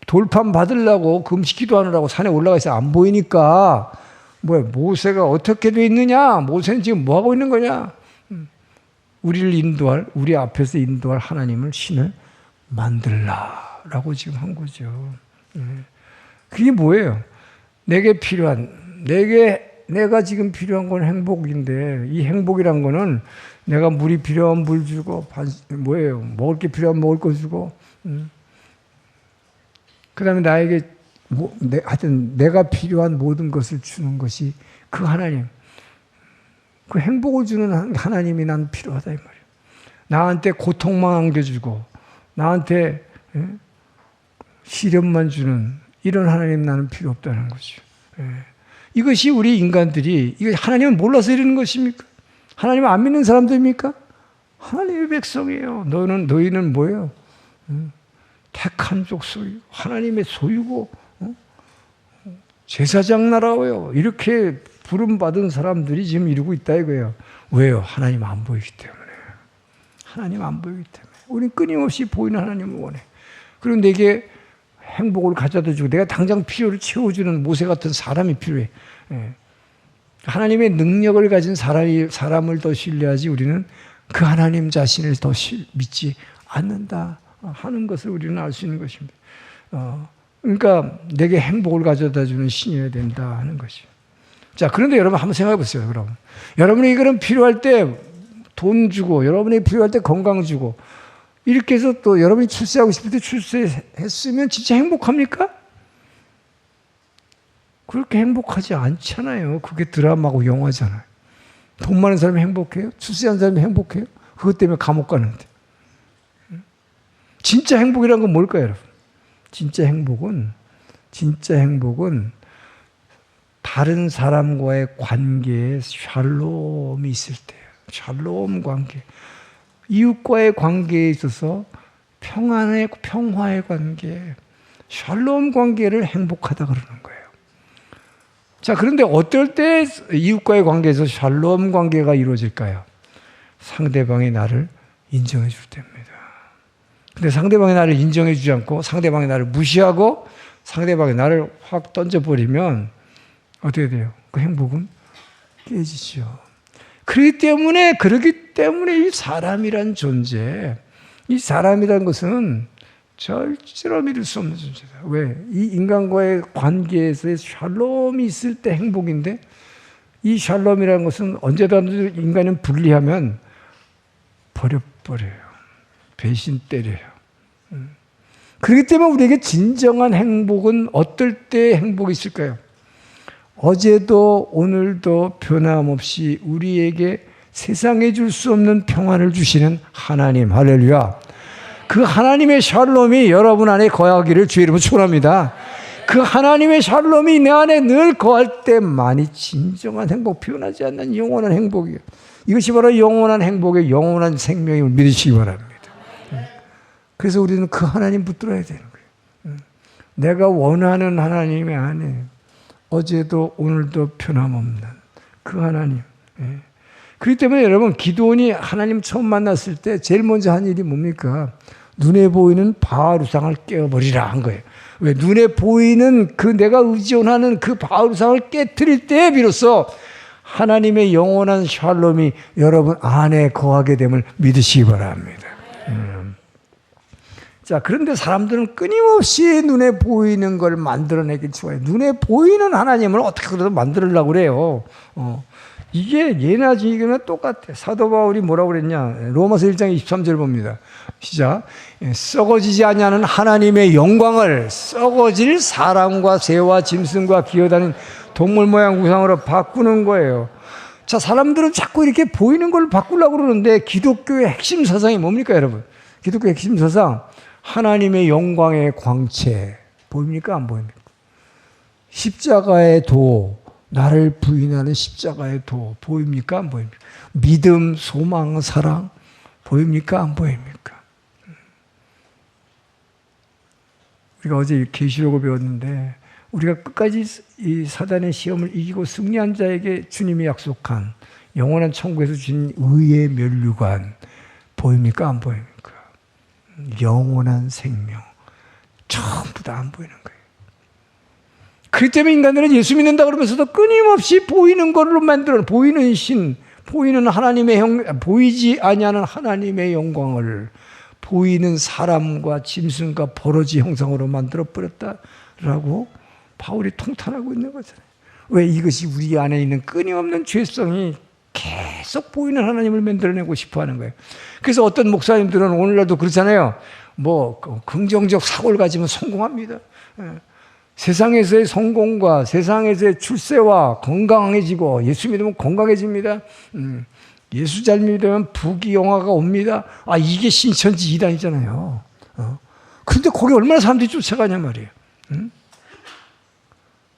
Speaker 9: 돌판 받으려고 금식 기도하느라고 산에 올라가 있어요. 안 보이니까 모세가 어떻게 돼 있느냐? 모세는 지금 뭐 하고 있는 거냐? 우리를 인도할, 우리 앞에서 인도할 하나님을 신을 만들라라고 지금 한 거죠. 그게 뭐예요? 내게 필요한, 내가 지금 필요한 건 행복인데 이 행복이란 거는 내가 물이 필요하면 물 주고 뭐예요? 먹을 게 필요하면 먹을 거 주고 그 다음에 나에게 하여튼 내가 필요한 모든 것을 주는 것이 그 하나님, 그 행복을 주는 하나님이 난 필요하다 이 말이에요. 나한테 고통만 안겨주고 나한테 시련만 주는 이런 하나님 나는 필요 없다는 거죠. 예. 이것이 우리 인간들이 이거 하나님을 몰라서 이러는 것입니까? 하나님을 안 믿는 사람들입니까? 하나님의 백성이에요. 너희는 뭐예요? 택한 족속이고 하나님의 소유고 제사장 나라예요. 이렇게 부름받은 사람들이 지금 이러고 있다 이거예요. 왜요? 하나님 안 보이기 때문에. 하나님 안 보이기 때문에. 우리는 끊임없이 보이는 하나님을 원해. 그리고 내게 행복을 가져다 주고 내가 당장 필요를 채워주는 모세 같은 사람이 필요해. 하나님의 능력을 가진 사람을 더 신뢰하지 우리는 그 하나님 자신을 더 믿지 않는다 하는 것을 우리는 알 수 있는 것입니다. 그러니까 내게 행복을 가져다 주는 신이어야 된다 하는 것이죠. 자, 그런데 여러분 한번 생각해 보세요. 그럼 여러분이 그럼 필요할 때 돈 주고 여러분이 필요할 때 건강 주고 이렇게 해서 또 여러분이 출세하고 싶을 때 출세했으면 진짜 행복합니까? 그렇게 행복하지 않잖아요. 그게 드라마고 영화잖아요. 돈 많은 사람이 행복해요? 출세한 사람이 행복해요? 그것 때문에 감옥 가는데. 진짜 행복이란 건 뭘까요, 여러분? 진짜 행복은 다른 사람과의 관계에 샬롬이 있을 때예요. 샬롬 관계. 이웃과의 관계에 있어서 평화의 관계, 샬롬 관계를 행복하다 그러는 거예요. 자, 그런데 어떨 때 이웃과의 관계에서 샬롬 관계가 이루어질까요? 상대방이 나를 인정해 줄 때입니다. 근데 상대방이 나를 인정해 주지 않고 상대방이 나를 무시하고 상대방이 나를 확 던져버리면 어떻게 돼요? 그 행복은 깨지죠. 그렇기 때문에 이 사람이란 존재, 이 사람이란 것은 절대로 믿을 수 없는 존재다. 왜? 이 인간과의 관계에서의 샬롬이 있을 때 행복인데 이 샬롬이라는 것은 언제든지 인간은 분리하면 버려버려요. 배신 때려요. 그렇기 때문에 우리에게 진정한 행복은 어떨 때 행복이 있을까요? 어제도 오늘도 변함없이 우리에게 세상에 줄 수 없는 평안을 주시는 하나님, 할렐루야. 그 하나님의 샬롬이 여러분 안에 거하기를 주의 이름으로 축원합니다. 그 하나님의 샬롬이 내 안에 늘 거할 때만이 진정한 행복, 표현하지 않는 영원한 행복이에요. 이것이 바로 영원한 행복의 영원한 생명임을 믿으시기 바랍니다. 그래서 우리는 그 하나님 붙들어야 되는 거예요. 내가 원하는 하나님의 안에 어제도 오늘도 변함없는 그 하나님. 그렇기 때문에 여러분 기드온이 하나님 처음 만났을 때 제일 먼저 한 일이 뭡니까? 눈에 보이는 바알 우상을 깨어버리라 한 거예요. 왜? 눈에 보이는 그 내가 의존하는 그 바알 우상을 깨트릴 때 비로소 하나님의 영원한 샬롬이 여러분 안에 거하게 됨을 믿으시기 바랍니다. 자, 그런데 사람들은 끊임없이 눈에 보이는 걸 만들어내길 좋아해요. 눈에 보이는 하나님을 어떻게 그래도 만들려고 그래요. 이게 예나 지금이나 똑같아. 사도 바울이 뭐라고 그랬냐? 로마서 1장 23절 봅니다. 시작. 썩어지지 아니하는 하나님의 영광을 썩어질 사람과 새와 짐승과 기어다니는 동물 모양 우상으로 바꾸는 거예요. 자, 사람들은 자꾸 이렇게 보이는 걸 바꾸려고 그러는데 기독교의 핵심 사상이 뭡니까, 여러분? 기독교의 핵심 사상. 하나님의 영광의 광채. 보입니까? 안 보입니까? 십자가의 도. 나를 부인하는 십자가의 도. 보입니까? 안 보입니까? 믿음, 소망, 사랑. 보입니까? 안 보입니까? 우리가 어제 계시록을 배웠는데 우리가 끝까지 이 사단의 시험을 이기고 승리한 자에게 주님이 약속한 영원한 천국에서 주신 의의 면류관. 보입니까? 안 보입니까? 영원한 생명. 전부 다 안 보이는 거예요. 그렇기 때문에 인간들은 예수 믿는다 그러면서도 끊임없이 보이는 걸로 만들어 보이는 신, 보이는 하나님의 보이지 아니하는 하나님의 영광을 보이는 사람과 짐승과 버러지 형상으로 만들어 버렸다라고 바울이 통탄하고 있는 거잖아요. 왜? 이것이 우리 안에 있는 끊임없는 죄성이 계속 보이는 하나님을 만들어내고 싶어 하는 거예요. 그래서 어떤 목사님들은 오늘날도 그렇잖아요. 뭐 긍정적 사고를 가지면 성공합니다. 세상에서의 성공과 세상에서의 출세와 건강해지고 예수 믿으면 건강해집니다. 예수 잘 믿으면 부귀영화가 옵니다. 아, 이게 신천지 이단이잖아요. 그런데 거기 얼마나 사람들이 쫓아가냐 말이에요. 응?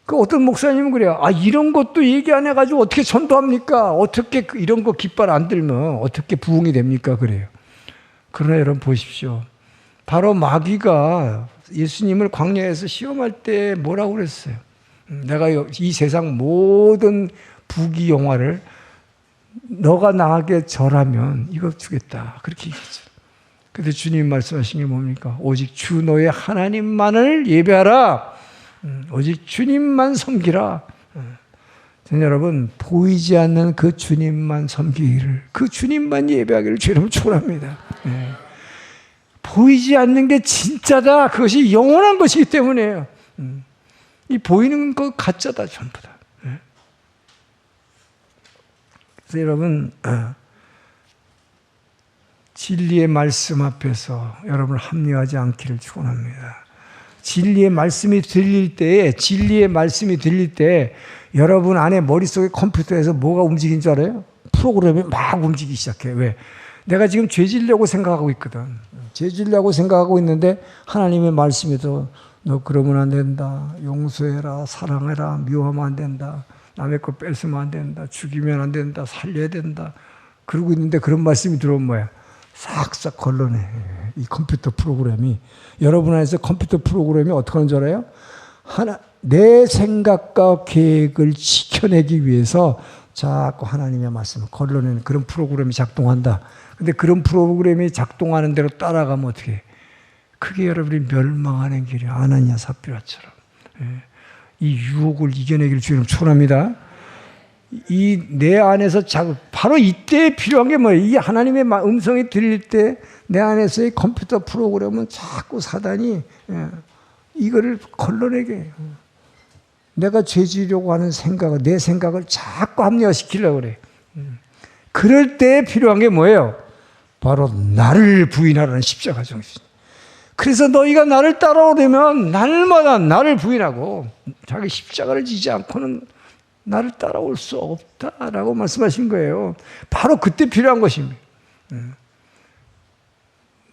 Speaker 9: 그 어떤 목사님은 그래요. 이런 것도 얘기 안 해가지고 어떻게 전도합니까? 어떻게 이런 거 깃발 안 들면 어떻게 부흥이 됩니까? 그래요. 그러나 여러분 보십시오. 바로 마귀가 예수님을 광야에서 시험할 때 뭐라고 그랬어요? 내가 이 세상 모든 부귀 영화를 너가 나에게 절하면 이거 주겠다. 그렇게 얘기했죠. 근데 주님 말씀하신 게 뭡니까? 오직 주 너의 하나님만을 예배하라. 오직 주님만 섬기라. 여러분, 보이지 않는 그 주님만 섬기기를, 그 주님만 예배하기를 주님 축원합니다. 보이지 않는 게 진짜다. 그것이 영원한 것이기 때문에요. 이 보이는 거 가짜다, 전부 다. 그래서 여러분, 진리의 말씀 앞에서 여러분 합리하지 않기를 축원합니다. 진리의 말씀이 들릴 때 여러분 안에 머릿속에 컴퓨터에서 뭐가 움직이는 줄 알아요? 프로그램이 막 움직이기 시작해. 왜? 내가 지금 죄지려고 생각하고 있거든. 죄지려고 생각하고 있는데 하나님의 말씀에도 너 그러면 안 된다. 용서해라. 사랑해라. 미워하면 안 된다. 남의 거 뺏으면 안 된다. 죽이면 안 된다. 살려야 된다. 그러고 있는데 그런 말씀이 들어오면 뭐야? 싹싹 걸러내. 이 컴퓨터 프로그램이. 여러분 안에서 컴퓨터 프로그램이 어떻게 하는 줄 알아요? 내 생각과 계획을 지켜내기 위해서 자꾸 하나님의 말씀을 걸러내는 그런 프로그램이 작동한다. 근데 그런 프로그램이 작동하는 대로 따라가면 어떻게 해? 그게 여러분이 멸망하는 길이야. 아나니아 삽비라처럼. 이 유혹을 이겨내기를 주님 축원합니다. 이 내 안에서 바로 이때 필요한 게 뭐예요? 이 하나님의 음성이 들릴 때 내 안에서의 컴퓨터 프로그램은 자꾸 사단이 이거를 걸러내게 해요. 내가 죄지려고 하는 생각을, 내 생각을 자꾸 합리화시키려고 그래. 그럴 때 필요한 게 뭐예요? 바로 나를 부인하라는 십자가 정신. 그래서 너희가 나를 따라오려면 날마다 나를 부인하고 자기 십자가를 지지 않고는 나를 따라올 수 없다라고 말씀하신 거예요. 바로 그때 필요한 것입니다.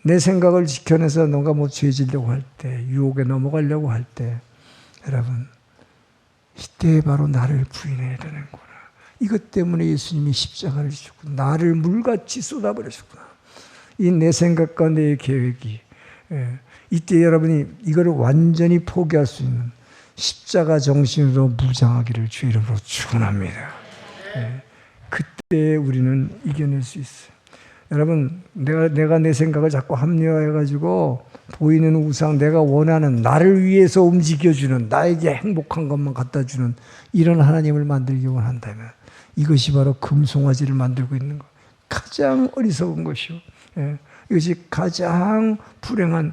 Speaker 9: 내 생각을 지켜내서 너가 뭐 죄지려고 할 때, 유혹에 넘어가려고 할 때, 여러분, 이때 바로 나를 부인해야 되는구나. 이것 때문에 예수님이 십자가를 지셨고 나를 물같이 쏟아버리셨구나. 이 내 생각과 내 계획이 이때 여러분이 이거를 완전히 포기할 수 있는 십자가 정신으로 무장하기를 주의 이름으로 축원합니다. 그때 우리는 이겨낼 수 있어요. 여러분, 내가 내 생각을 자꾸 합리화해가지고 보이는 우상, 내가 원하는 나를 위해서 움직여주는, 나에게 행복한 것만 갖다주는 이런 하나님을 만들기 원한다면 이것이 바로 금송아지를 만들고 있는 것. 가장 어리석은 것이요. 이것이 가장 불행한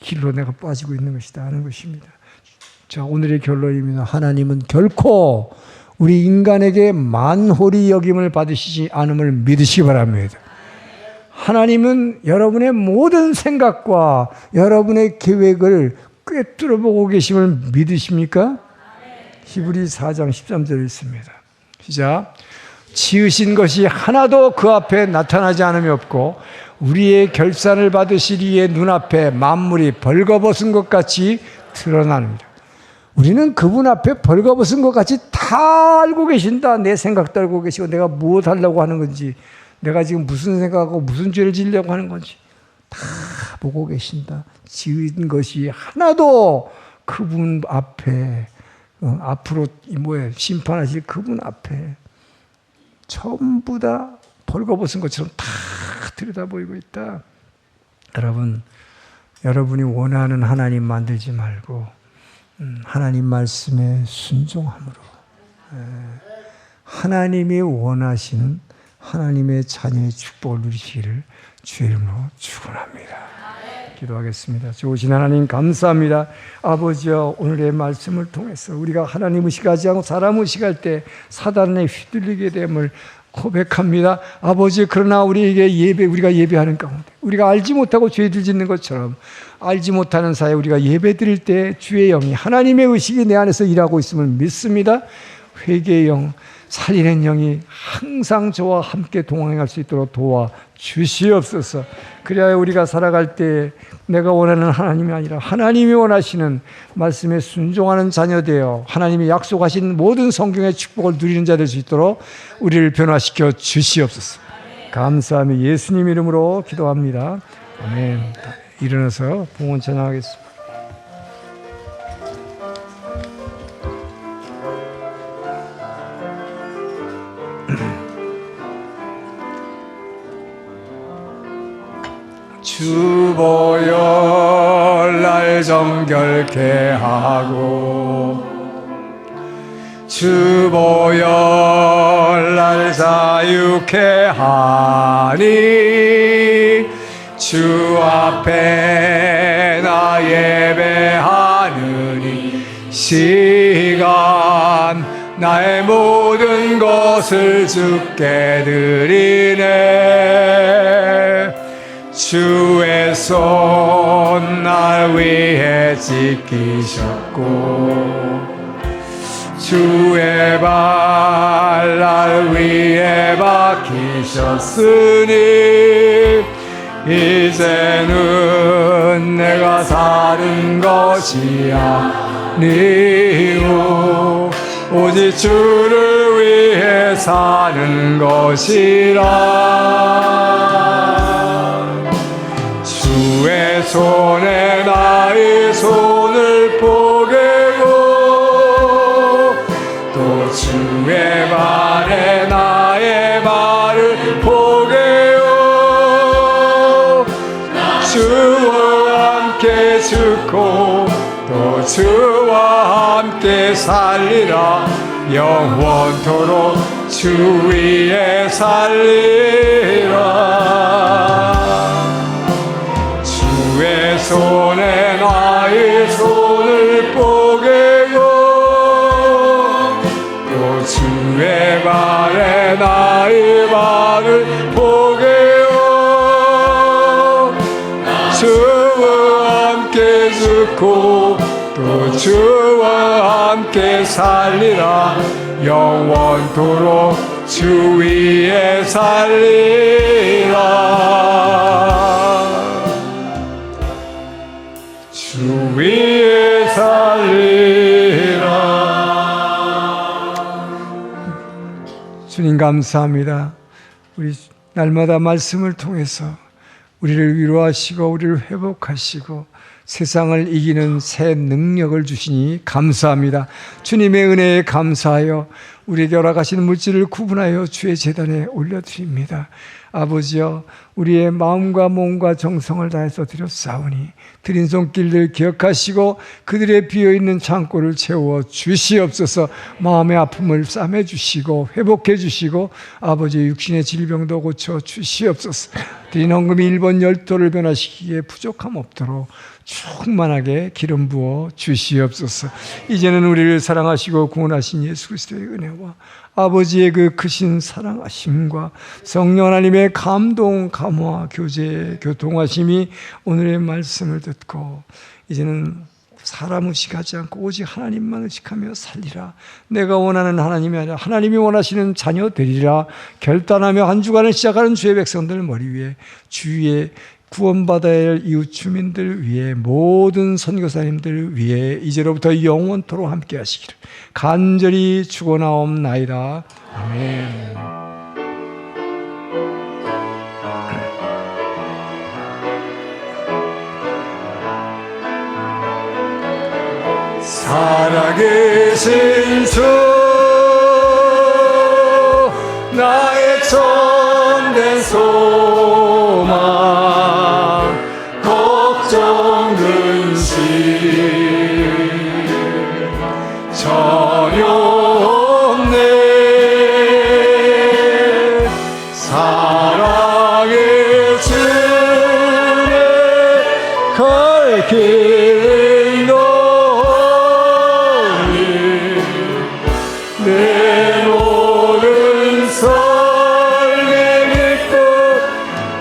Speaker 9: 길로 내가 빠지고 있는 것이다 하는 것입니다. 자, 오늘의 결론입니다. 하나님은 결코 우리 인간에게 만홀히 여김을 받으시지 않음을 믿으시기 바랍니다. 하나님은 여러분의 모든 생각과 여러분의 계획을 꿰뚫어 보고 계심을 믿으십니까? 히브리 4장 13절에 있습니다. 시작. 지으신 것이 하나도 그 앞에 나타나지 않음이 없고 우리의 결산을 받으실 이의 눈앞에 만물이 벌거벗은 것 같이 드러납니다. 우리는 그분 앞에 벌거벗은 것 같이 다 알고 계신다. 내 생각도 알고 계시고 내가 무엇 하려고 하는 건지, 내가 지금 무슨 생각하고 무슨 죄를 지으려고 하는 건지 다 보고 계신다. 지은 것이 하나도 그분 앞에 앞으로 심판하실 그분 앞에 전부 다 벌거벗은 것처럼 다 들여다보이고 있다. 여러분, 여러분이 원하는 하나님 만들지 말고 하나님 말씀에 순종함으로 하나님이 원하시는 하나님의 자녀의 축복을 누리시기를 주의 이름으로 축원합니다. 기도하겠습니다. 좋으신 하나님 감사합니다. 아버지여, 오늘의 말씀을 통해서 우리가 하나님 의식하지 않고 사람 의식할 때 사단에 휘둘리게 됨을 고백합니다. 아버지, 그러나 우리가 예배하는 가운데 우리가 알지 못하고 죄를 짓는 것처럼 알지 못하는 사이에 우리가 예배 드릴 때 주의 영이 하나님의 의식이 내 안에서 일하고 있음을 믿습니다. 회개의 영, 살리는 영이 항상 저와 함께 동행할 수 있도록 도와 주시옵소서. 그래야 우리가 살아갈 때 내가 원하는 하나님이 아니라 하나님이 원하시는 말씀에 순종하는 자녀 되어 하나님이 약속하신 모든 성경의 축복을 누리는 자 될 수 있도록 우리를 변화시켜 주시옵소서. 감사하며 예수님 이름으로 기도합니다. 아멘. 일어나서 봉헌 찬양하겠습니다. 주보혈 날 정결케 하고 주보혈 날 자유케 하니 주 앞에 나 예배하느니 시간 나의 모든 것을 주께 드리네. 주의 손 날 위해 지키셨고 주의 발 날 위해 박히셨으니 이제는 내가 사는 것이 아니오 오직 주를 위해 사는 것이라. 주의 손에 나의 손을 포개고 또 주의 발에 나의 발을 포개요. 주와 함께 죽고 또 주와 함께 살리라. 영원토록 주 위에 살리라. 주의 손에 나의 손을 포개고 또 주의 발에 나의 발을 포개요. 주와 함께 죽고 또 주와 함께 살리라. 영원토록 주 위에 살리라. 주 위에 살리라. 주님 감사합니다. 우리 날마다 말씀을 통해서 우리를 위로하시고 우리를 회복하시고 세상을 이기는 새 능력을 주시니 감사합니다. 주님의 은혜에 감사하여 우리에게 허락하신 물질을 구분하여 주의 제단에 올려드립니다. 아버지여, 우리의 마음과 몸과 정성을 다해서 드렸사오니 드린 손길들 기억하시고 그들의 비어있는 창고를 채워 주시옵소서. 마음의 아픔을 싸매 주시고 회복해 주시고 아버지의 육신의 질병도 고쳐 주시옵소서. 드린 헌금이 1번 10도를 변화시키기에 부족함 없도록 충만하게 기름 부어 주시옵소서. 이제는 우리를 사랑하시고 구원하신 예수 그리스도의 은혜와 아버지의 그 크신 사랑하심과 성령 하나님의 감동, 감화, 교제, 교통하심이 오늘의 말씀을 듣고 이제는 사람 의식하지 않고 오직 하나님만 의식하며 살리라. 내가 원하는 하나님이 아니라 하나님이 원하시는 자녀 되리라 결단하며 한 주간을 시작하는 주의 백성들 머리 위에 주위에 구원받아야 할 이웃 주민들 위해 모든 선교사님들 위해 이제로부터 영원토록 함께 하시기를 간절히 축원하옵나이다. 아멘. 살아계신 주 나의 참된 소망 걱정 근심 전혀 없네. 사랑의 주의 갈 길을 너니 내 모든 삶의 기쁨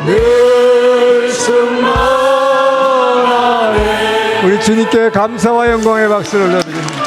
Speaker 9: 늘 충만하네. 우리 주님께 감사와 영광의 박수를 올려드립니다.